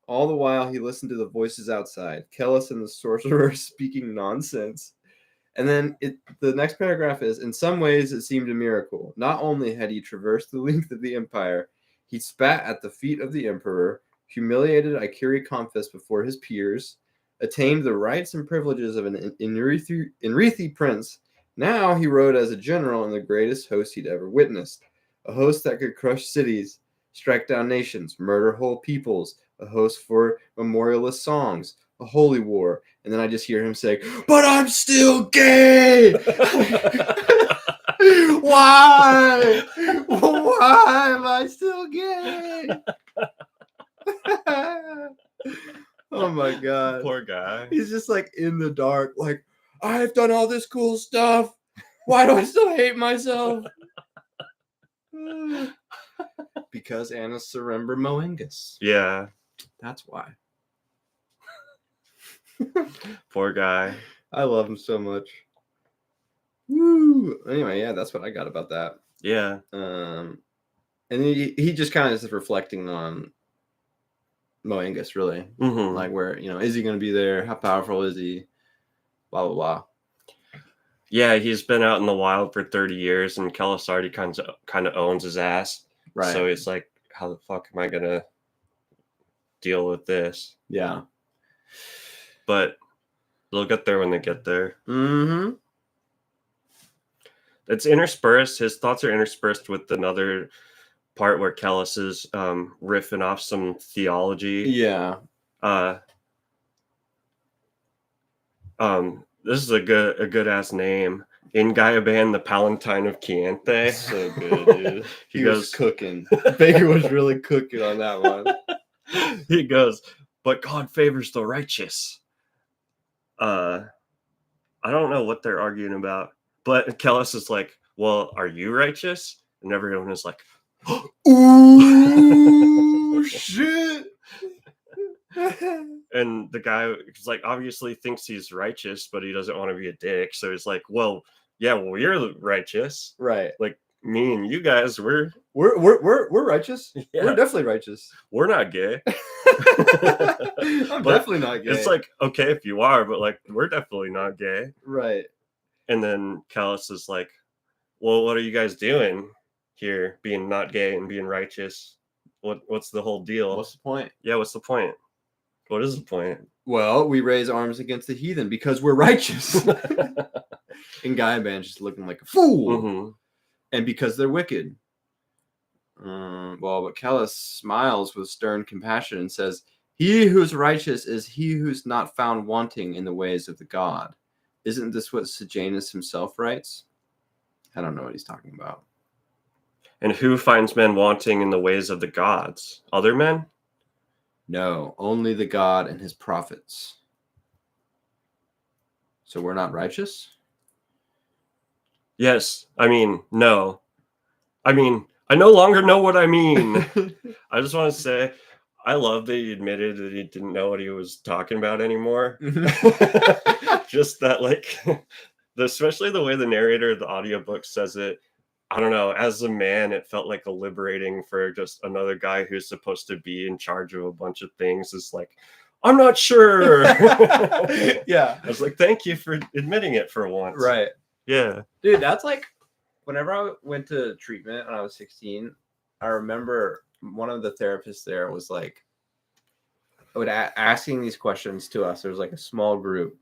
All the while, he listened to the voices outside, Kellis and the sorcerer speaking nonsense. And then the next paragraph is, in some ways, it seemed a miracle. Not only had he traversed the length of the empire, he spat at the feet of the emperor, humiliated Ikiri Comphis before his peers, attained the rights and privileges of an Inrithi prince. Now he rode as a general in the greatest host he'd ever witnessed. A host that could crush cities, strike down nations, murder whole peoples, a host for memorialist songs, a holy war. And then I just hear him say, but I'm still gay! Why? Why am I still gay? Oh my God. Poor guy. He's just like in the dark, like, I've done all this cool stuff. Why do I still hate myself? Because Anna surrender Moengus. Yeah. That's why. Poor guy. I love him so much. Woo. Anyway, yeah, that's what I got about that. Yeah. And he just kind of is reflecting on Moengus, really. Mm-hmm. Like, where, is he going to be there? How powerful is he? Blah, blah, blah. Yeah, he's been out in the wild for 30 years, and Kellis already kind of owns his ass. Right. So it's like, how the fuck am I going to deal with this? Yeah. But they'll get there when they get there. Mm-hmm. It's interspersed. His thoughts are interspersed with another part where Kellis is riffing off some theology. Yeah. This is a good ass name. Ingaiaban, the Palatine of Chianthe. So good, dude. he was cooking. Baker was really cooking on that one. He goes, but God favors the righteous. I don't know what they're arguing about, but Kellis is like, well, are you righteous? And everyone is like, ooh, shit. And the guy is like, obviously thinks he's righteous, but he doesn't want to be a dick. So he's like, well, you're righteous. Right. Like me and you guys, we're righteous. Yeah. We're definitely righteous. We're not gay. I'm definitely not gay. It's like, okay, if you are, but like, we're definitely not gay. Right. And then Kellis is like, well, what are you guys doing here, being not gay and being righteous? What's the whole deal? What's the point? Yeah, what's the point? What is the point? Well, we raise arms against the heathen because we're righteous. And Guy Ban's just looking like a fool. Mm-hmm. And because they're wicked. But Kellis smiles with stern compassion and says, he who's righteous is he who's not found wanting in the ways of the god. Isn't this what Sejanus himself writes? I don't know what he's talking about. And who finds men wanting in the ways of the gods? Other men? No, only the God and his prophets. So we're not righteous? Yes. I mean, no. I mean, I no longer know what I mean. I just want to say, I love that he admitted that he didn't know what he was talking about anymore. Just that, like, especially the way the narrator of the audiobook says it. I don't know, as a man, it felt like a liberating for just another guy who's supposed to be in charge of a bunch of things. Is like, I'm not sure. Yeah. I was like, thank you for admitting it for once. Right. Yeah. Dude, that's like, whenever I went to treatment when I was 16, I remember one of the therapists there was like, asking these questions to us. There was like a small group,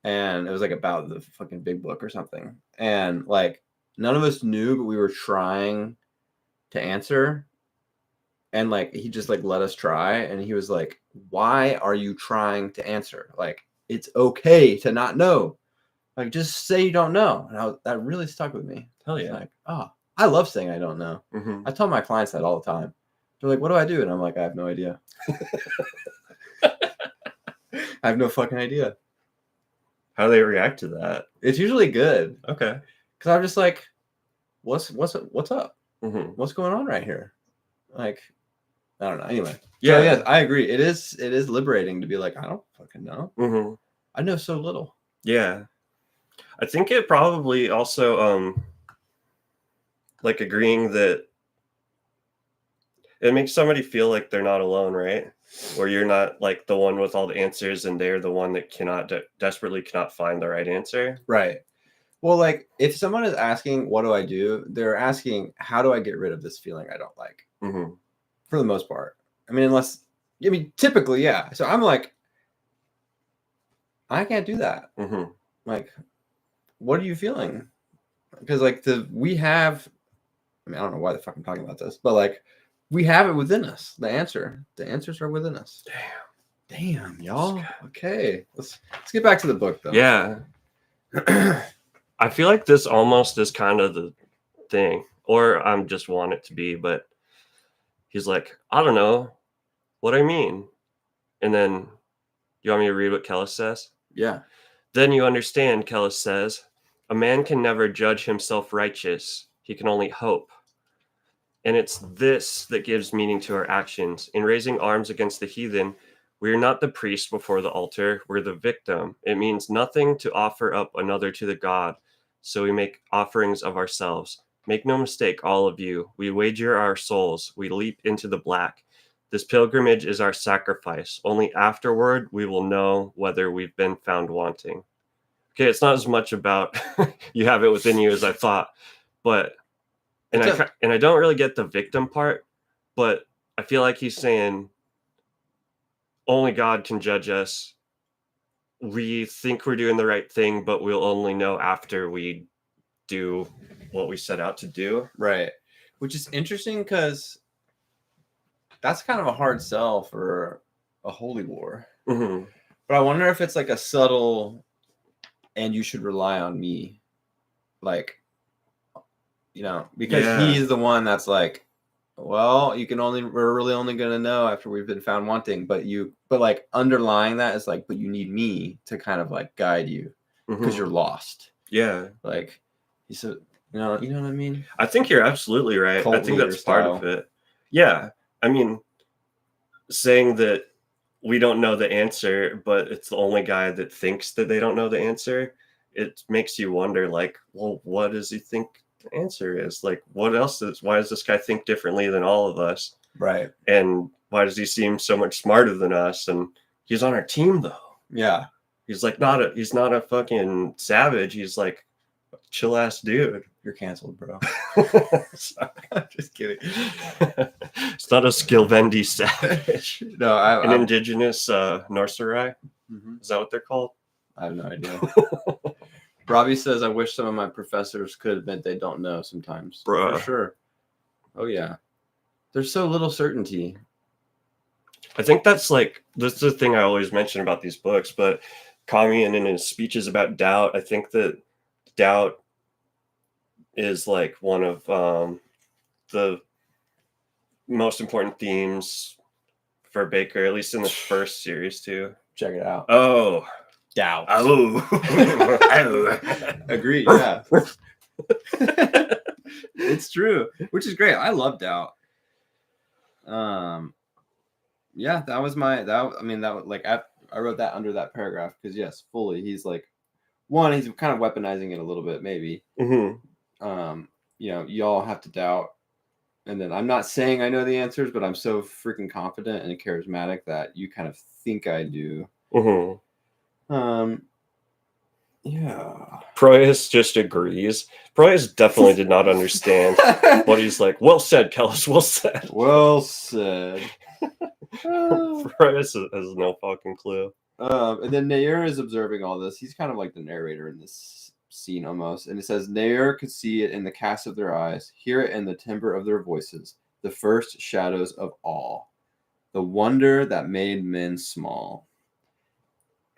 and it was like about the fucking big book or something. And like, none of us knew, but we were trying to answer. And like, he just like let us try. And he was like, why are you trying to answer? Like, it's okay to not know. Like, just say you don't know. And that really stuck with me. Hell yeah. Like, oh, I love saying I don't know. Mm-hmm. I tell my clients that all the time. They're like, what do I do? And I'm like, I have no idea. I have no fucking idea. How do they react to that? It's usually good. Okay. Because I'm just like, what's up? Mm-hmm. What's going on right here? Like, I don't know. Anyway. Yeah. So, yes, I agree. It is liberating to be like, I don't fucking know. Mm-hmm. I know so little. Yeah. I think it probably also like agreeing that it makes somebody feel like they're not alone, right? Or you're not like the one with all the answers and they're the one that desperately cannot find the right answer. Right. Well, like, if someone is asking, what do I do? They're asking, how do I get rid of this feeling I don't like? Mm-hmm. For the most part. I mean, typically, yeah. So I'm like, I can't do that. Mm-hmm. Like, what are you feeling? Because like I don't know why the fuck I'm talking about this, but like, we have it within us. The answers are within us. Damn, y'all. Okay, let's get back to the book though. Yeah. I feel like this almost is kind of the thing, or I'm just want it to be, but he's like, I don't know what I mean. And then, you want me to read what Kellis says? Yeah. Then you understand, Kellis says, a man can never judge himself righteous. He can only hope. And it's this that gives meaning to our actions. In raising arms against the heathen, we are not the priest before the altar, we're the victim. It means nothing to offer up another to the God, so we make offerings of ourselves. Make no mistake, all of you, we wager our souls, we leap into the black. This pilgrimage is our sacrifice. Only afterward we will know whether we've been found wanting. Okay, it's not as much about you have it within you as I thought, but and I don't really get the victim part, but I feel like he's saying only God can judge us. We think we're doing the right thing, but we'll only know after we do what we set out to do. Right. Which is interesting because that's kind of a hard sell for a holy war. Mm-hmm. But I wonder if it's like a subtle, and you should rely on me. Like, because he's the one that's like, well, we're really only going to know after we've been found wanting, but like underlying that is like, but you need me to kind of like guide you because you're lost. Yeah. Like, he said, you know what I mean? I think you're absolutely right. I think that's part of it. Yeah. I mean, saying that we don't know the answer, but it's the only guy that thinks that they don't know the answer. It makes you wonder, like, well, what does he think the answer is? Like, why does this guy think differently than all of us? Right. And why does he seem so much smarter than us? And he's on our team though. Yeah. He's like he's not a fucking savage. He's like chill ass dude. You're canceled, bro. Sorry. I'm just kidding. It's not a Skilvendi savage. No, An indigenous Norserai. Mhm. Is that what they're called? I have no idea. Robbie says, I wish some of my professors could admit they don't know sometimes. Bruh. For sure. Oh, yeah. There's so little certainty. I think that's the thing I always mention about these books, but Kamian in his speeches about doubt, I think that doubt is like one of the most important themes for Bakker, at least in the first series too. Check it out. Oh. Doubt. Oh. Agree, yeah. It's true, which is great. I love doubt. Yeah, that was I wrote that under that paragraph because yes, fully he's like he's kind of weaponizing it a little bit maybe. Mm-hmm. Y'all have to doubt, and then I'm not saying I know the answers, but I'm so freaking confident and charismatic that you kind of think I do. Mm-hmm. Yeah. Proyas just agrees. Proyas definitely did not understand what he's like. Well said, Kellis. Well said. Well said. Proyas has no fucking clue. And then Nair is observing all this. He's kind of like the narrator in this scene almost. And it says, Nair could see it in the cast of their eyes, hear it in the timbre of their voices, the first shadows of awe, the wonder that made men small.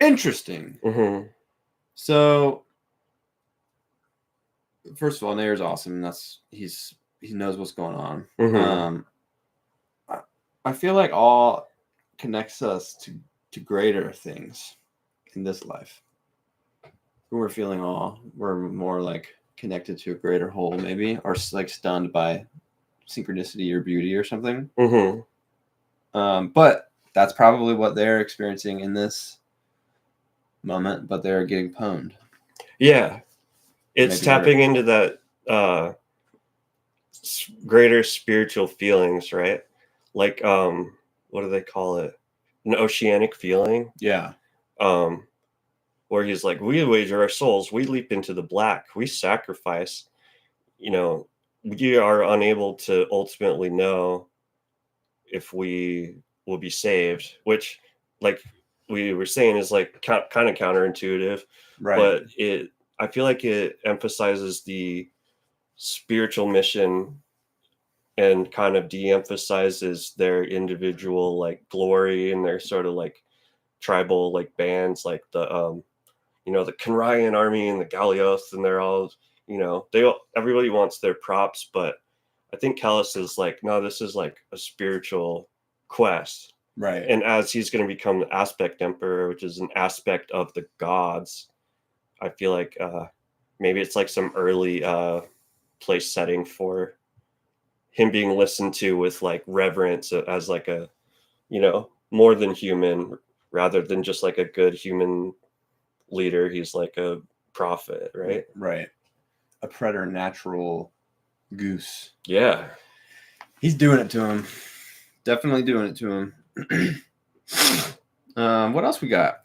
Interesting. Mm-hmm. So, first of all, Nair's awesome. He knows what's going on. Mm-hmm. I feel like all connects us to greater things in this life. When we're feeling awe, we're more like connected to a greater whole, maybe, or like stunned by synchronicity or beauty or something. Mm-hmm. But that's probably what they're experiencing in this moment, but they're getting pwned. Yeah. It's Maybe tapping into that greater spiritual feelings, right? Like, what do they call it? An oceanic feeling. Yeah. Where he's like, we wager our souls, we leap into the black, we sacrifice. We are unable to ultimately know if we will be saved, which, like we were saying, is like kind of counterintuitive, Right. But I feel like it emphasizes the spiritual mission and kind of de-emphasizes their individual like glory and their sort of like tribal like bands, like the the Kenrian army and the Galioth, and they're all, everybody wants their props, but I think Kellis is like, no, this is like a spiritual quest. Right. And as he's going to become the Aspect Emperor, which is an aspect of the gods, I feel like maybe it's like some early place setting for him being listened to with like reverence as like a, more than human, rather than just like a good human leader. He's like a prophet, right? Right. A preternatural goose. Yeah. He's doing it to him. Definitely doing it to him. What else we got?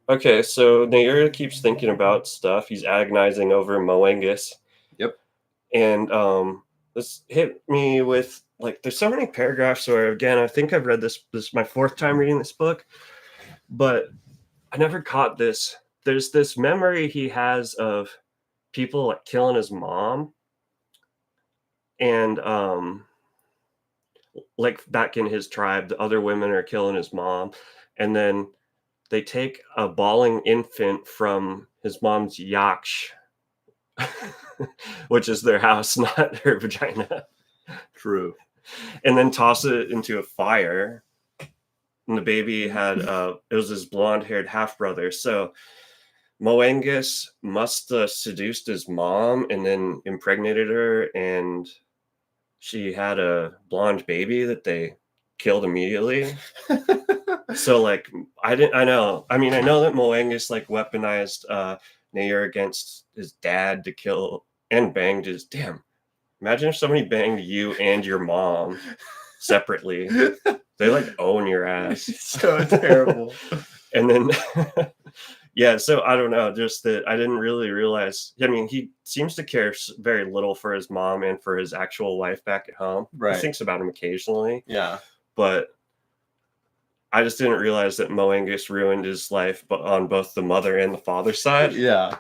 Okay, so Nair keeps thinking about stuff. He's agonizing over Moengus. Yep. And this hit me with, like, there's so many paragraphs where, again, I think I've read this is my fourth time reading this book, but I never caught this. There's this memory he has of people like killing his mom. And like back in his tribe, the other women are killing his mom. And then they take a bawling infant from his mom's yaksh, which is their house, not her vagina. True. And then toss it into a fire. And the baby had, it was his blonde-haired half-brother. So Moengus must have seduced his mom and then impregnated her, and she had a blonde baby that they killed immediately. So like I know that Moengus like weaponized Nair against his dad to kill and banged his imagine if somebody banged you and your mom separately. They like own your ass. So terrible. And then Yeah, so I don't know, just that I didn't really realize. I mean, he seems to care very little for his mom and for his actual wife back at home. Right. He thinks about him occasionally, Yeah. but I just didn't realize that Moangus ruined his life, but on both the mother and the father side. Yeah.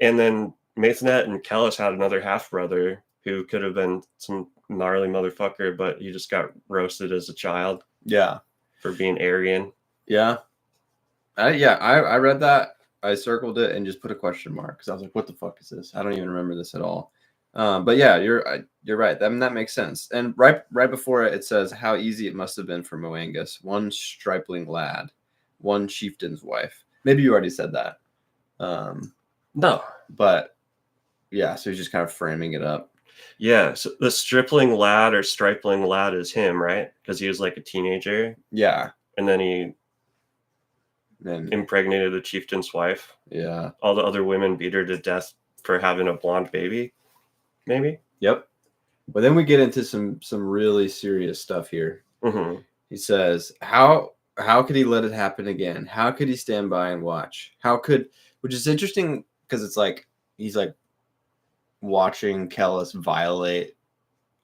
And then Maithanet and Kellis had another half brother who could have been some gnarly motherfucker, but he just got roasted as a child. Yeah. For being Aryan. Yeah. I read that. I circled it and just put a question mark because I was like, "What the fuck is this? I don't even remember this at all." But yeah, you're right. That makes sense. And right before it, it says how easy it must have been for Moangus, one stripling lad, one chieftain's wife. Maybe you already said that. No, but yeah, so he's just kind of framing it up. Yeah, so the stripling lad or stripling lad is him, right? Because he was like a teenager. Yeah. And then he Then impregnated the chieftain's wife. Yeah. All the other women beat her to death for having a blonde baby. Maybe. Yep. But then we get into some really serious stuff here. Mm-hmm. He says, how could he let it happen again? How could he stand by and watch? Which is interesting because it's like he's like watching Kellis violate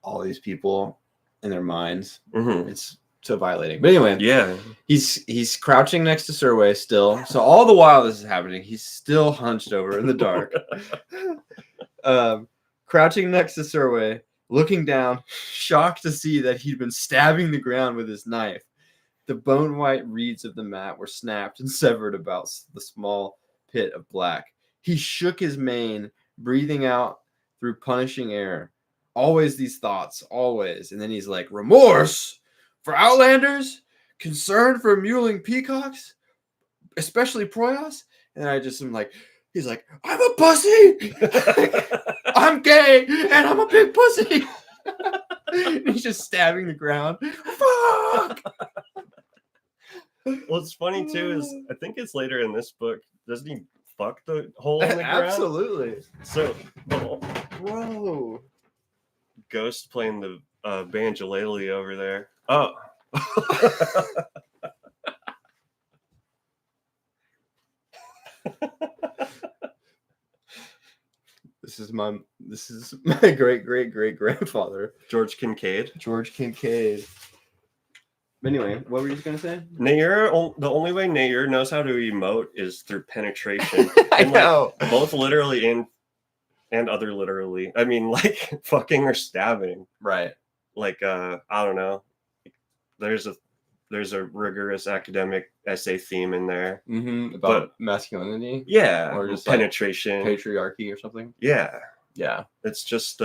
all these people in their minds. Mm-hmm. It's so violating. But anyway, yeah, he's crouching next to Serway still. So all the while this is happening, he's still hunched over in the dark. Crouching next to Serway, looking down, shocked to see that he'd been stabbing the ground with his knife. The bone white reeds of the mat were snapped and severed about the small pit of black. He shook his mane, breathing out through punishing air. Always these thoughts, always. And then he's like, remorse for Outlanders, concern for muling peacocks, especially Proyas. And I just am like, he's like, I'm a pussy. I'm gay and I'm a big pussy. And he's just stabbing the ground. Fuck. What's funny too is I think it's later in this book. Doesn't he fuck the hole in the ground? Absolutely. So, bro, Ghost playing the banjolele over there. Oh. This is my great grandfather, George Kincaid. Anyway, what were you gonna say? Nair, the only way Nair knows how to emote is through penetration. I know. Like, both literally and other literally. I mean, like fucking or stabbing. Right. Like I don't know. There's a rigorous academic essay theme in there. Mm-hmm. About masculinity. Yeah. Or just penetration. Like patriarchy or something. Yeah. Yeah. It's just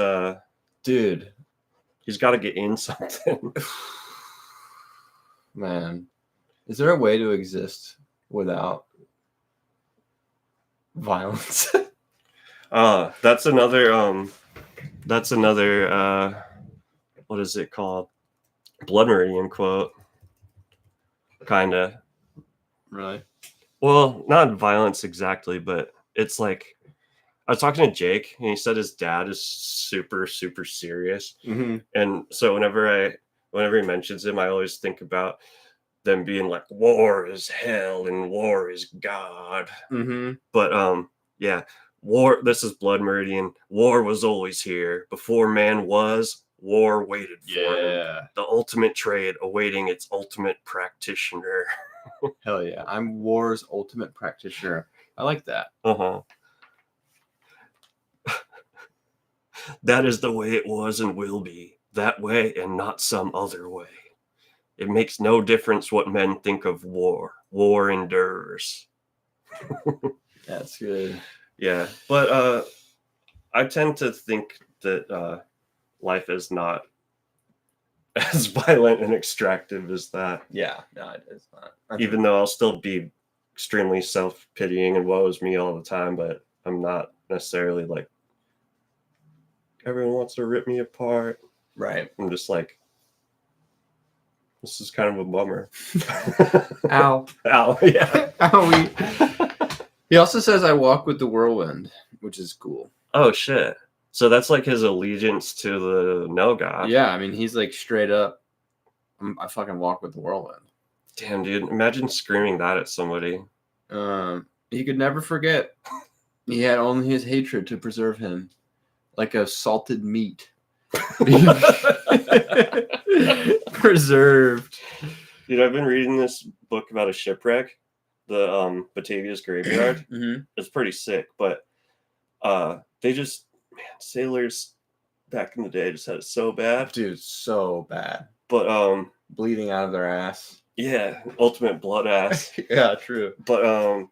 dude. He's gotta get in something. Man, is there a way to exist without violence? That's another what is it called? Blood Meridian quote. Kinda. Really? Well, not violence exactly, but it's like I was talking to Jake and he said his dad is super, super serious. Mm-hmm. And so whenever he mentions him, I always think about them being like, war is hell and war is God. Mm-hmm. But yeah, war, this is Blood Meridian. War was always here. Before man was, war waited for him. The ultimate trade awaiting its ultimate practitioner. Hell yeah. I'm war's ultimate practitioner. I like that. Uh-huh. That is the way it was and will be. That way and not some other way. It makes no difference what men think of war. War endures. That's good. Yeah, but I tend to think that life is not as violent and extractive as that. Yeah, no, it is not. Even though I'll still be extremely self-pitying and woe is me all the time, but I'm not necessarily like, everyone wants to rip me apart. Right. I'm just like, this is kind of a bummer. Ow. Ow, yeah. Owie. He also says, I walk with the whirlwind, which is cool. Oh, shit. So that's like his allegiance to the no god. Yeah, I mean, he's like straight up, I fucking walk with the whirlwind. Damn, dude. Imagine screaming that at somebody. He could never forget. He had only his hatred to preserve him, like a salted meat. Preserved. Dude, I've been reading this book about a shipwreck, the Batavia's Graveyard. Mm-hmm. It's pretty sick, but they just, man, sailors back in the day just had it so bad. Dude, so bad. But bleeding out of their ass. Yeah, ultimate blood ass. Yeah, true. But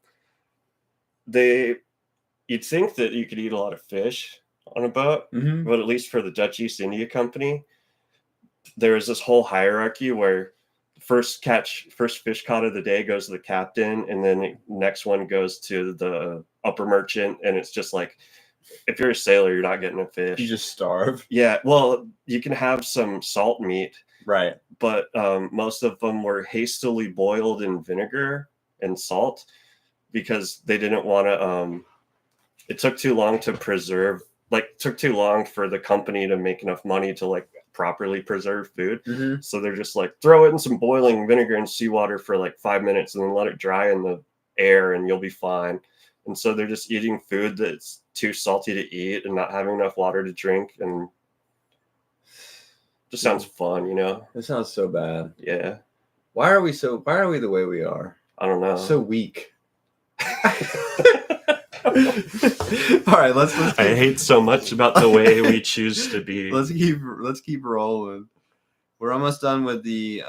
you'd think that you could eat a lot of fish on a boat, Mm-hmm. but at least for the Dutch East India Company, there was this whole hierarchy where first fish caught of the day goes to the captain, and then the next one goes to the upper merchant, and it's just like, if you're a sailor, you're not getting a fish. You just starve. Yeah, well, you can have some salt meat, right? But most of them were hastily boiled in vinegar and salt because they didn't want to. It took too long to preserve. Like, took too long for the company to make enough money to like properly preserve food. Mm-hmm. So they're just like, throw it in some boiling vinegar and seawater for like 5 minutes and then let it dry in the air and you'll be fine. And so they're just eating food that's too salty to eat and not having enough water to drink, and just sounds fun, you know? It sounds so bad. Yeah. Why are we the way we are? I don't know. So weak. All right, let's I hate so much about the way we choose to be. Let's keep rolling. We're almost done with the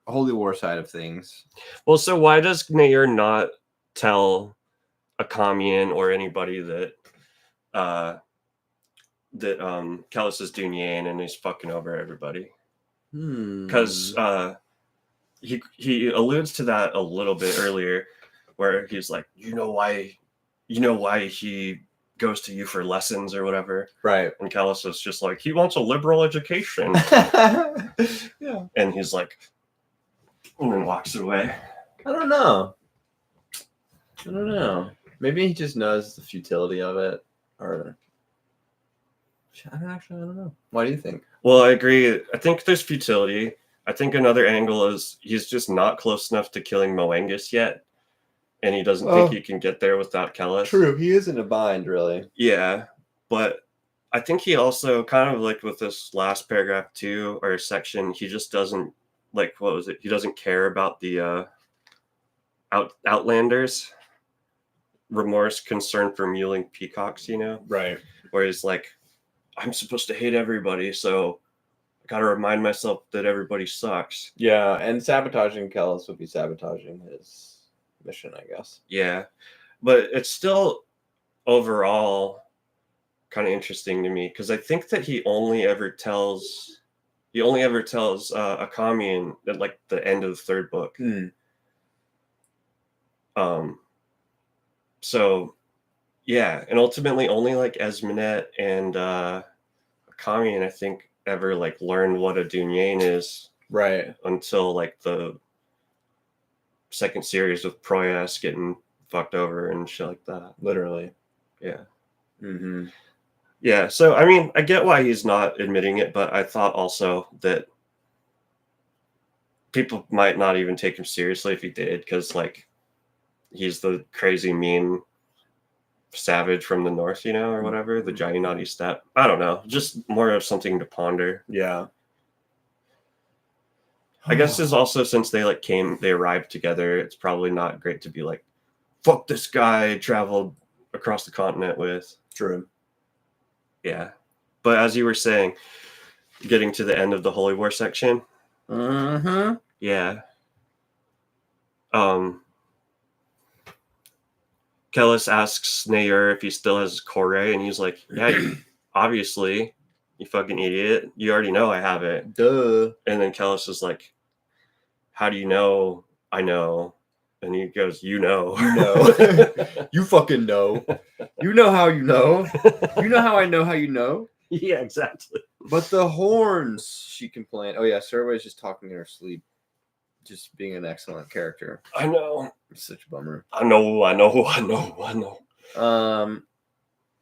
Holy War side of things. Well, so why does Nair not tell a commune or anybody that Kellis is Dunyan and he's fucking over everybody? Because he alludes to that a little bit earlier, where he's like, you know why he goes to you for lessons or whatever, right? And Kellis is just like, he wants a liberal education. Yeah. And he's like, and then walks away. I don't know. Maybe he just knows the futility of it, or I don't know. Why do you think? Well, I agree. I think there's futility. I think another angle is he's just not close enough to killing Moengus yet, and he doesn't think he can get there without Kellis. True, he is in a bind, really. Yeah, but I think he also kind of like with this last paragraph too, or section, he just doesn't like, what was it? He doesn't care about the Outlanders. Remorse, concern for mewling peacocks, you know? Right. Where he's like, I'm supposed to hate everybody, so I gotta remind myself that everybody sucks. Yeah, and sabotaging Kellis would be sabotaging his mission, I guess. Yeah, but it's still overall kind of interesting to me because I think that he only ever tells a commune at like the end of the third book. So yeah, and ultimately only like Esminet and a commune, I think, ever like learned what a Dunyan is, right? Until like the second series with Proyas getting fucked over and shit like that. Literally. Yeah. Mm-hmm. Yeah, so I mean, I get why he's not admitting it, but I thought also that people might not even take him seriously if he did, because like he's the crazy mean savage from the north, you know, or whatever, the Jayanati steppe. I don't know, just more of something to ponder. Yeah. I guess is also, since they arrived together, it's probably not great to be like, fuck this guy I traveled across the continent with. True. Yeah. But as you were saying, getting to the end of the Holy War section. Mm-hmm. Yeah. Kellis asks Nair if he still has his Kore, and he's like, yeah, obviously, you fucking idiot. You already know I have it. Duh. And then Kellis is like, how do you know I know? And he goes, you know. You know. You fucking know. You know how you know. You know how I know how you know? Yeah, exactly. But the horns, she complained. Oh, yeah, Serway's just talking in her sleep. Just being an excellent character. I know. It's such a bummer. I know.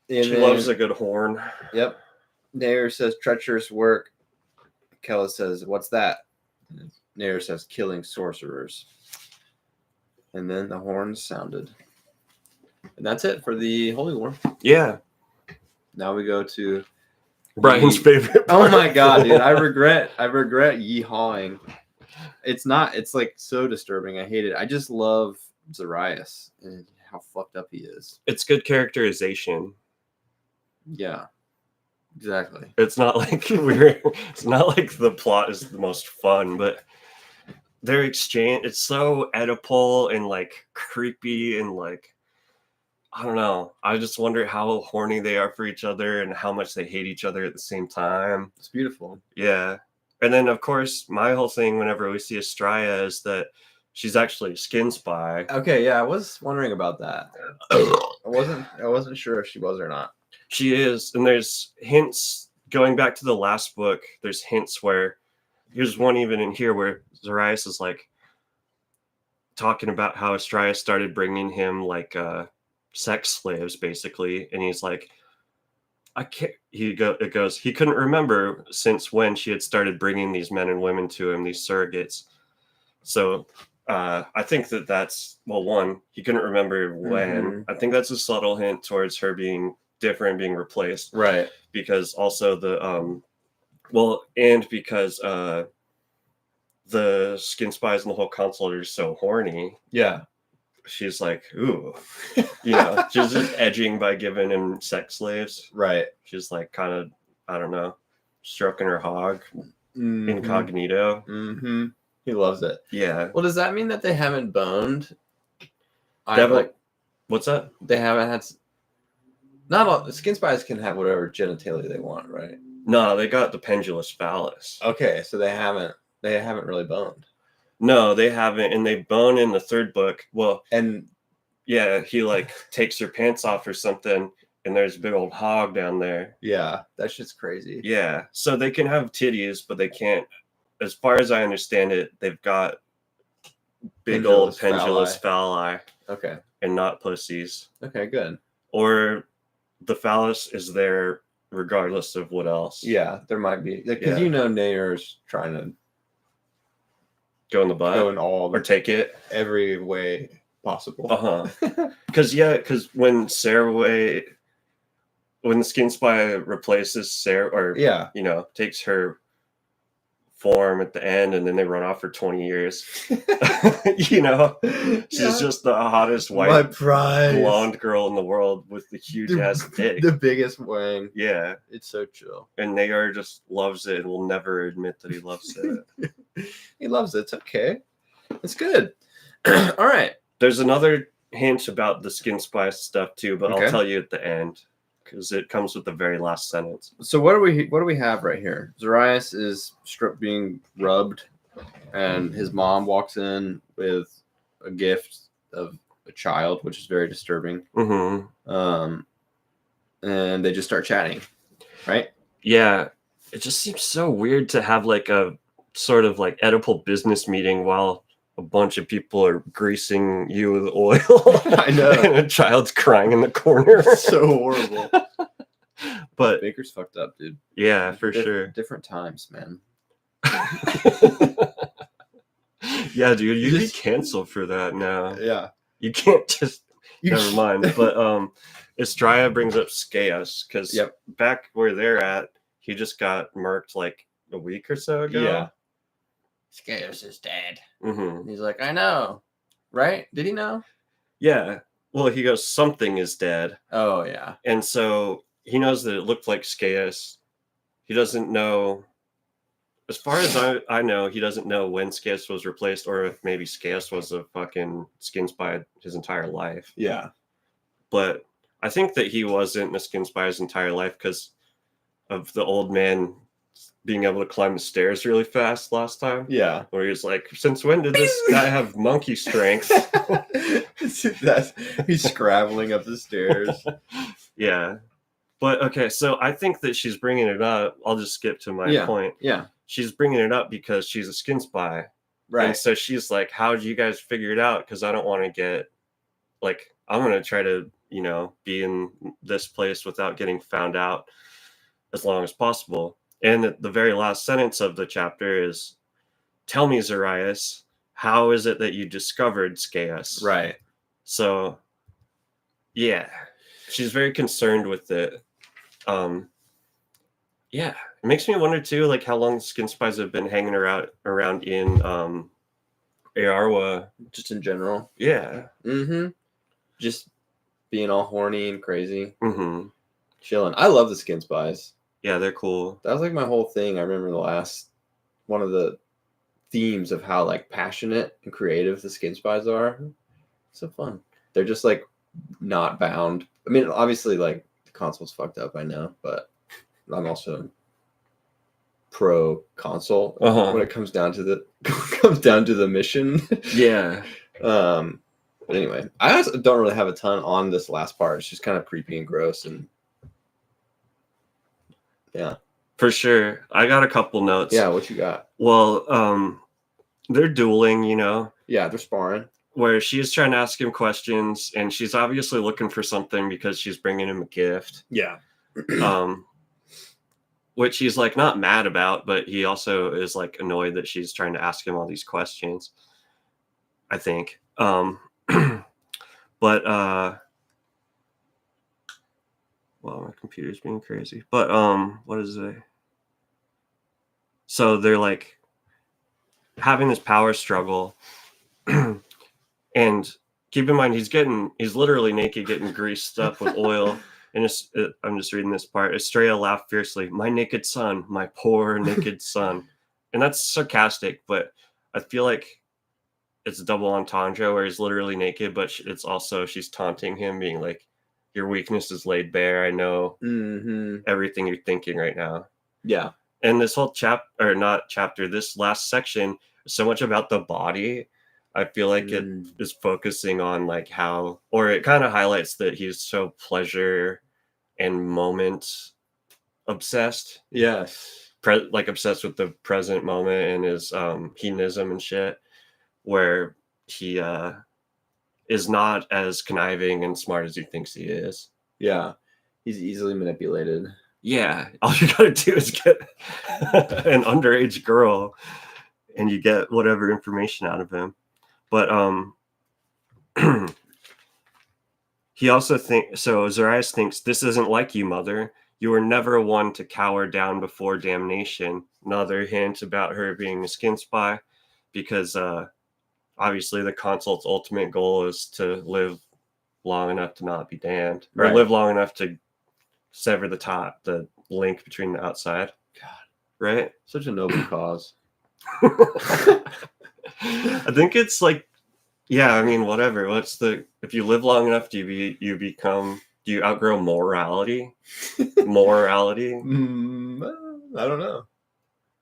She loves a good horn. Yep. Nair says treacherous work. Kellis says, what's that? Nair says killing sorcerers. And then the horns sounded. And that's it for the Holy War. Yeah. Now we go to Brian's favorite Oh part my of god, the dude. I war. regret yeehawing. It's like so disturbing. I hate it. I just love Zarias and how fucked up he is. It's good characterization. Yeah. Exactly. It's not like it's not like the plot is the most fun, but their exchange, it's so Oedipal and like creepy and like, I don't know. I just wonder how horny they are for each other and how much they hate each other at the same time. It's beautiful. Yeah. And then of course my whole thing whenever we see Estrella is that she's actually a skin spy. Okay, yeah, I was wondering about that. I wasn't sure if she was or not. She is, and there's hints going back to the last book. There's hints where here's one even in here where Zarias is like talking about how Estrella started bringing him like sex slaves basically, and he's like, I can't. It goes. He couldn't remember since when she had started bringing these men and women to him, these surrogates. So I think that's one. He couldn't remember when. Mhm. I think that's a subtle hint towards her being different, being replaced. Right. Because also and because the skin spies and the whole council are so horny. Yeah. She's like, ooh, she's just edging by giving him sex slaves. Right. She's like kind of, I don't know, stroking her hog Mhm. incognito. Mm-hmm. He loves it. Yeah. Well, does that mean that they haven't boned? What's that? They haven't had. Not all skin spies can have whatever genitalia they want, right? No, they got the pendulous phallus. Okay, so they haven't really boned. No, they haven't, and they bone in the third book. Well, and yeah, he like takes her pants off or something, and there's a big old hog down there. Yeah, that shit's crazy. Yeah, so they can have titties, but they can't. As far as I understand it, they've got big old pendulous phalli. Okay. And not pussies. Okay, good. Or the phallus is there regardless of what else. Yeah, there might be. Because Nayer's trying to go in the butt. Go in all or take it. Every way possible. Because when when the skin spy replaces Sarah, or takes her form at the end, and then they run off for 20 years. She's just the hottest white blonde girl in the world with the huge ass dick, the biggest wang. Yeah, it's so chill. And Nagar just loves it and will never admit that he loves it. He loves it. It's okay. It's good. All right. There's another hint about the skin spice stuff too, but I'll tell you at the end because it comes with the very last sentence. So what do we have right here? Zarias is being rubbed, and his mom walks in with a gift of a child, which is very disturbing. Mm-hmm. And they just start chatting, right? Yeah, it just seems so weird to have like a sort of like Oedipal business meeting while a bunch of people are greasing you with oil. I know. And a child's crying in the corner. So horrible. But Baker's fucked up, dude. Yeah, for sure. Different times, man. Yeah, dude, you'd be canceled for that now. Yeah. You can't just never mind. But Estrella brings up Skeas because back where they're at, he just got murked like a week or so ago. Yeah. Skeas is dead. Mm-hmm. He's like, I know. Right? Did he know? Yeah. Well, he goes, something is dead. Oh, yeah. And so he knows that it looked like Skeas. He doesn't know. As far as I know, he doesn't know when Skeas was replaced or if maybe Skeas was a fucking skin spy his entire life. Yeah. But I think that he wasn't a skin spy his entire life because of the old man being able to climb the stairs really fast last time. Yeah. Where he was like, since when did this guy have monkey strength? He's scrabbling up the stairs. Yeah. But okay, so I think that she's bringing it up. I'll just skip to my point. Yeah. She's bringing it up because she's a skin spy. Right. And so she's like, how did you guys figure it out? Because I don't want to get, like, I'm going to try to, be in this place without getting found out as long as possible. And the very last sentence of the chapter is, tell me, Zarias, how is it that you discovered Scaeus? Right. So, yeah, she's very concerned with it. Yeah, it makes me wonder too, like how long skin spies have been hanging around in Arwa. Just in general. Yeah. Mm-hmm. Just being all horny and crazy. Mm-hmm. Chilling. I love the skin spies. Yeah, they're cool. That was like my whole thing. I remember one of the themes of how like passionate and creative the skin spies are. So fun. They're just like not bound. I mean, obviously, like the console's fucked up, I know, but I'm also pro console when it comes down to the mission. Yeah. But anyway, I also don't really have a ton on this last part. It's just kind of creepy and gross, and yeah, For sure. I got a couple notes. yeah. What you got? Well, they're dueling, you know. Yeah, they're sparring. Where she's trying to ask him questions, and she's obviously looking for something because she's bringing him a gift. Yeah. Which he's like not mad about, but he also is like annoyed that she's trying to ask him all these questions, I think. But well, my computer's being crazy. But what is it? So they're like having this power struggle. And keep in mind, he's literally naked, getting greased up with oil. And I'm just reading this part. Estrella laughed fiercely. My naked son, my poor naked son. And that's sarcastic, but I feel like it's a double entendre where he's literally naked, but it's also she's taunting him, being like, your weakness is laid bare. I know everything you're thinking right now. Yeah. And this whole this last section is so much about the body. I feel like it is focusing on like how, or it kind of highlights that he's so pleasure and moment obsessed. Yes. Like obsessed with the present moment and his hedonism and shit, where he is not as conniving and smart as he thinks he is. Yeah. He's easily manipulated. Yeah. All you gotta do is get an underage girl and you get whatever information out of him. But he also Zarias thinks, this isn't like you, mother. You were never one to cower down before damnation. Another hint about her being a skin spy, because obviously the consul's ultimate goal is to live long enough to not be damned, or live long enough to sever the link between the outside. God, right? Such a noble cause. I think it's like, yeah, I mean, whatever. If you live long enough, do you outgrow morality? Morality? I don't know.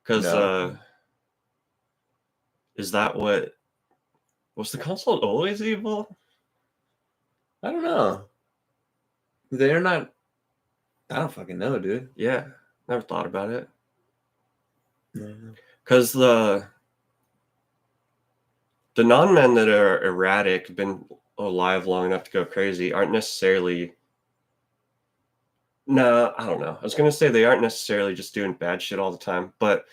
Because is that was the consult always evil? I don't know. They're not. I don't fucking know, dude. Yeah, never thought about it. Because the non-men that are erratic, been alive long enough to go crazy, aren't necessarily. No, I don't know. I was going to say they aren't necessarily just doing bad shit all the time, but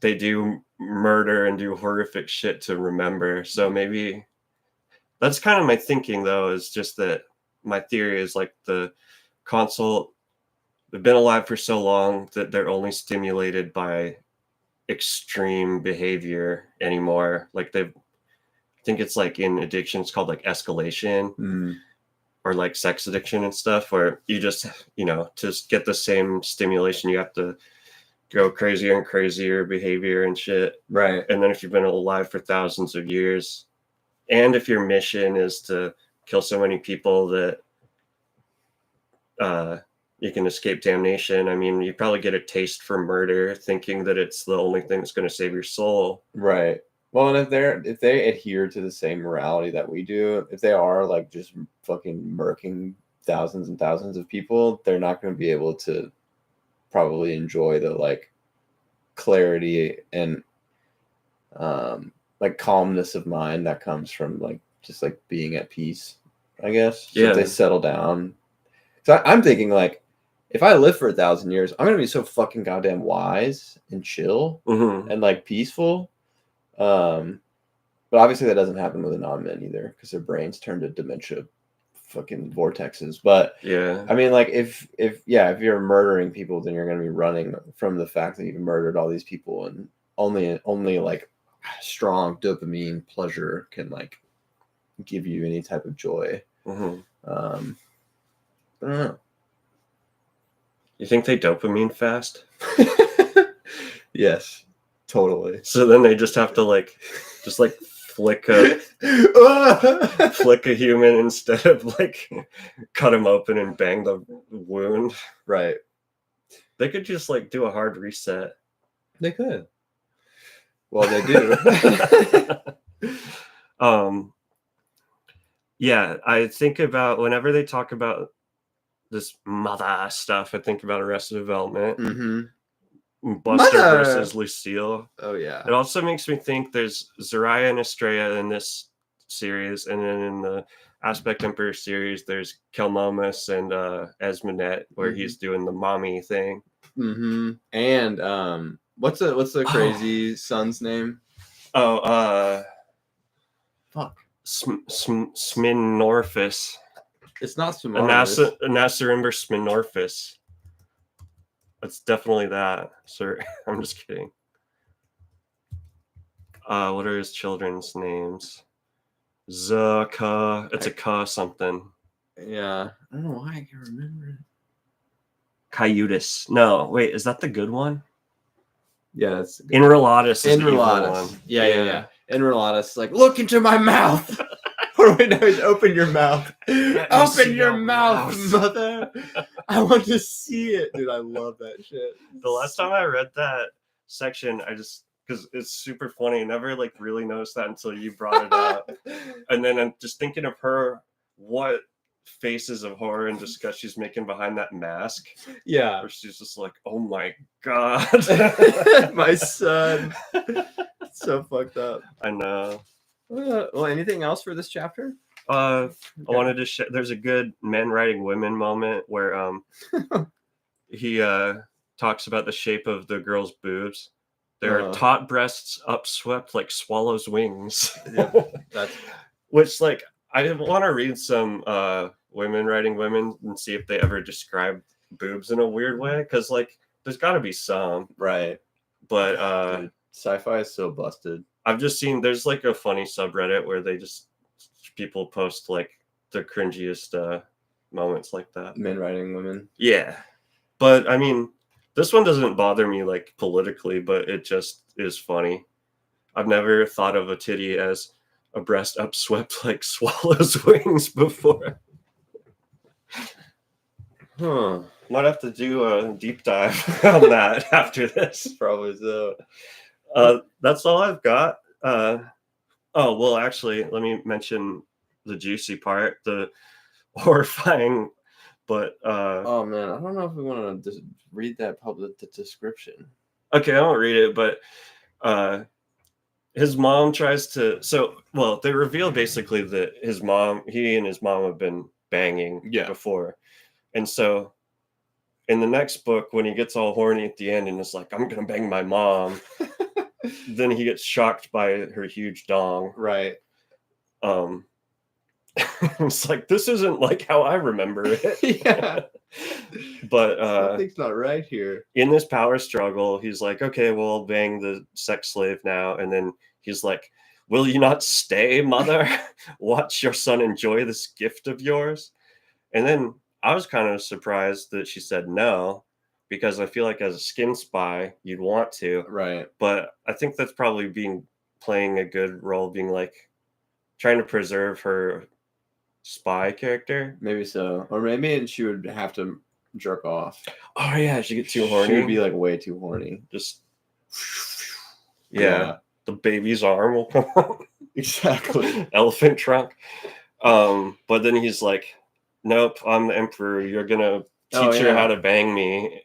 they do murder and do horrific shit to remember. So maybe that's kind of my thinking, though, is just that my theory is like the consult, they've been alive for so long that they're only stimulated by extreme behavior anymore. Like I think it's like in addiction, it's called like escalation. Or like sex addiction and stuff, where you just, to get the same stimulation, you have to go crazier and crazier behavior and shit. Right. And then if you've been alive for thousands of years, and if your mission is to kill so many people that you can escape damnation, I mean, you probably get a taste for murder, thinking that it's the only thing that's going to save your soul. Right. Well, and if they adhere to the same morality that we do, if they are like just fucking murking thousands and thousands of people, they're not going to be able to probably enjoy the like clarity and like calmness of mind that comes from like just like being at peace, I guess. So if they settle down. So I'm thinking like, if I live for 1,000 years, I'm going to be so fucking goddamn wise and chill and like peaceful. But obviously that doesn't happen with the non-men either, because their brains turn to dementia fucking vortexes. But Yeah. I mean, like, if you're murdering people, then you're going to be running from the fact that you've murdered all these people, and only like strong dopamine pleasure can like give you any type of joy. Mm-hmm. I don't know. You think they dopamine fast? Yes, totally. So then they just have to like flick a human instead of like cut him open and bang the wound. Right. They could just like do a hard reset. They could. Well, they do. Yeah, I think about whenever they talk about this mother stuff, I think about Arrested Development. Mm-hmm. Buster Mother! versus Lucille. Oh yeah. It also makes me think there's Zariah and Estrella in this series, and then in the Aspect Emperor series, there's Kelmomus and Esmonette, where he's doing the mommy thing. Mm-hmm. And what's the crazy son's name? Oh, fuck. Sminorphus. It's not Sminorphus. Anasarimber Sminorphus. It's definitely that, sir. I'm just kidding. What are his children's names? Zaka. It's a Ka something. Yeah. I don't know why I can't remember it. Cayutis. No, wait, is that the good one? Yeah, it's Inralatus is the evil Inralatus. one. Yeah. Inralatus, like, look into my mouth. What do I know? Is open your mouth. Open your mouth, mother. I want to see it. Dude, I love that shit. The last time I read that section, because it's super funny. I never like really noticed that until you brought it up. And then I'm just thinking of her, what faces of horror and disgust she's making behind that mask. Yeah. Where she's just like, oh my God. My son. It's so fucked up. I know. Well, anything else for this chapter? I wanted to share. There's a good men writing women moment where he talks about the shape of the girl's boobs. They're taut breasts upswept like swallows' wings. Yeah, which, like, I want to read some women writing women and see if they ever describe boobs in a weird way, because like there's got to be some, right? But dude, sci-fi is so busted. I've just seen there's like a funny subreddit where people post like the cringiest moments like that. Men writing women. Yeah, but I mean, this one doesn't bother me like politically, but it just is funny. I've never thought of a titty as a breast upswept like swallow's wings before. Might have to do a deep dive on that after this. Probably so. That's all I've got. Well, actually, let me mention the juicy part, the horrifying, but oh man, I don't know if we want to read that the description. Okay, I won't read it, but his mom tries to. They reveal basically that he and his mom have been banging before, and so in the next book, when he gets all horny at the end and is like, "I'm gonna bang my mom," then he gets shocked by her huge dong. Right. It's like, this isn't like how I remember it. Yeah. But something's not right here. In this power struggle, he's like, okay, well, I'll bang the sex slave now. And then he's like, will you not stay, mother? Watch your son enjoy this gift of yours. And then I was kind of surprised that she said no, because I feel like as a skin spy, you'd want to. Right. But I think that's probably playing a good role, being like trying to preserve her spy character. Maybe so. Or maybe she would have to jerk off. Oh yeah, she get too horny. She would be like way too horny. Just yeah. The baby's arm will come out. Exactly. Elephant trunk. But then he's like, nope, I'm the emperor. You're gonna teach her how to bang me.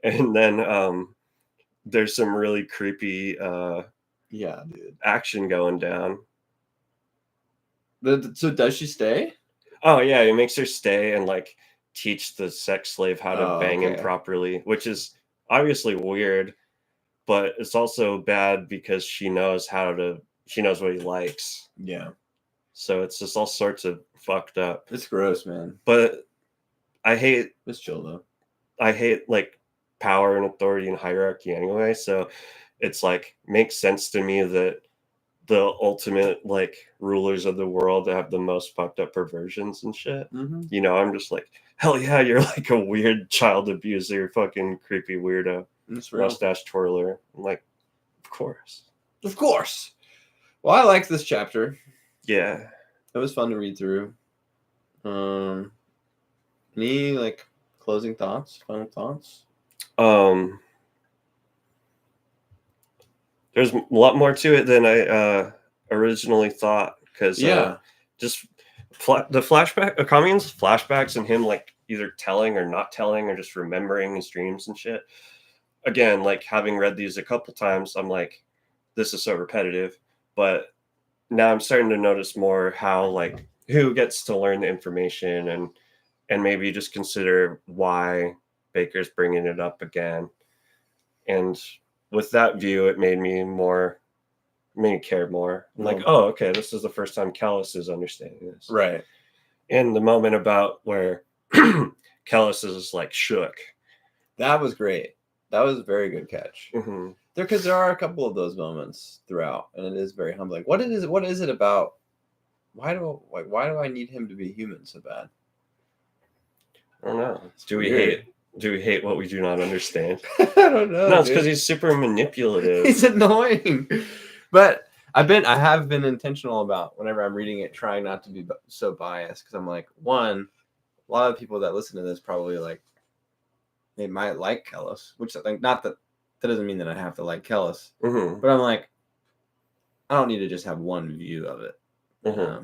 And then there's some really creepy dude, action going down. So does she stay? Oh yeah, he makes her stay and like teach the sex slave how to bang him properly, which is obviously weird, but it's also bad because she knows how to he knows what he likes. Yeah. So it's just all sorts of fucked up. It's gross, man. But I hate It's chill though. like power and authority and hierarchy anyway. So it's like makes sense to me that the ultimate like rulers of the world have the most fucked up perversions and shit. Mm-hmm. You know, I'm just like, hell yeah, you're like a weird child abuser, fucking creepy weirdo, mustache twirler. I'm like, of course. Of course. Well, I liked this chapter. Yeah. It was fun to read through. Any like closing thoughts, final thoughts? There's a lot more to it than I originally thought, because just the flashback, Commun's flashbacks and him like either telling or not telling or just remembering his dreams and shit. Again, like having read these a couple times, I'm like, this is so repetitive. But now I'm starting to notice more how like who gets to learn the information and maybe just consider why Bakker's bringing it up again. And with that view, it made me care more. I'm like, oh, okay, this is the first time Callus is understanding this. Right. And the moment about where Callus is like shook. That was great. That was a very good catch. Mm-hmm. Because there are a couple of those moments throughout, and it is very humbling. What is it about? Why do I need him to be human so bad? I don't know. Do we hate what we do not understand? I don't know. No, it's because he's super manipulative. He's annoying. But I have been intentional about whenever I'm reading it, trying not to be so biased, because I'm like, one, a lot of people that listen to this probably like they might like Kellis, which I think not that doesn't mean that I have to like Kellis, Mm-hmm. but I'm like, I don't need to just have one view of it. Mm-hmm.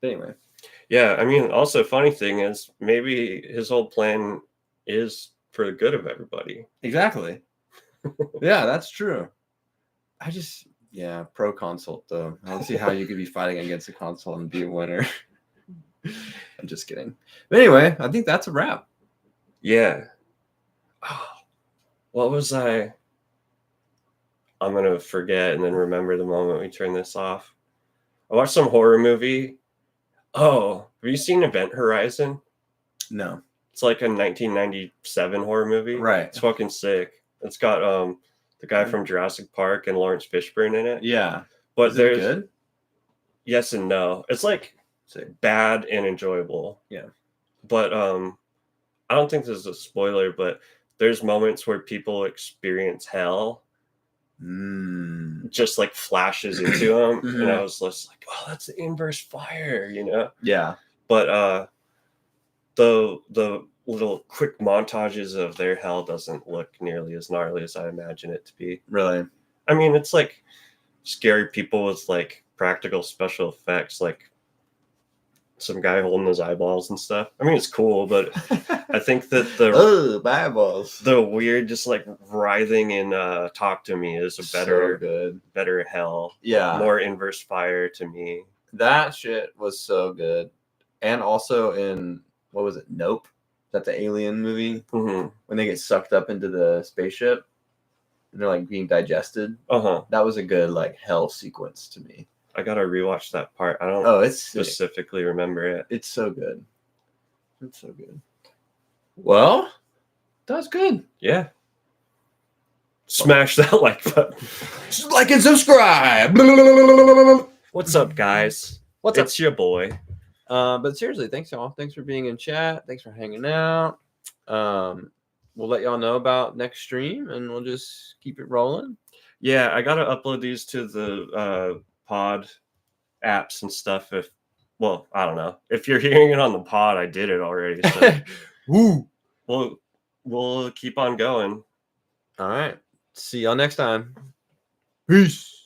But anyway. Yeah, I mean, also funny thing is maybe his whole plan is for the good of everybody. Exactly. Yeah, that's true. I just, pro consult though. I don't see how you could be fighting against a consult and be a winner. I'm just kidding. But anyway, I think that's a wrap. Yeah. Oh, what was I'm gonna forget and then remember the moment we turn this off. I watched some horror movie. Oh, have you seen Event Horizon? No. It's like a 1997 horror movie. Right. It's fucking sick. It's got the guy from Jurassic Park and Lawrence Fishburne in it. Yeah. But Is it good? Yes and no. It's like bad and enjoyable. Yeah. But I don't think this is a spoiler, but there's moments where people experience hell. Just like flashes into them. Mm-hmm. And I was just like, oh, that's the inverse fire, you know? Yeah. But the little quick montages of their hell doesn't look nearly as gnarly as I imagine it to be. Really? I mean, it's like scary people with like practical special effects, like some guy holding his eyeballs and stuff. I mean, it's cool, but I think that the eyeballs, the weird, just like writhing in Talk to Me is a better hell. Yeah, more inverse fire to me. That shit was so good, and also in what was it? Nope. Is that the alien movie? Mm-hmm. When they get sucked up into the spaceship and they're like being digested. Uh-huh. That was a good like hell sequence to me. I gotta rewatch that part. I don't it's specifically remember it. It's so good. It's so good. Well, that's good. Yeah. Smash that like button. Like and subscribe. What's up, guys? It's your boy. But seriously, thanks y'all. Thanks for being in chat. Thanks for hanging out. We'll let y'all know about next stream and we'll just keep it rolling. Yeah, I gotta upload these to the pod apps and stuff. I don't know. If you're hearing it on the pod, I did it already. So Woo! We'll keep on going. All right. See y'all next time. Peace.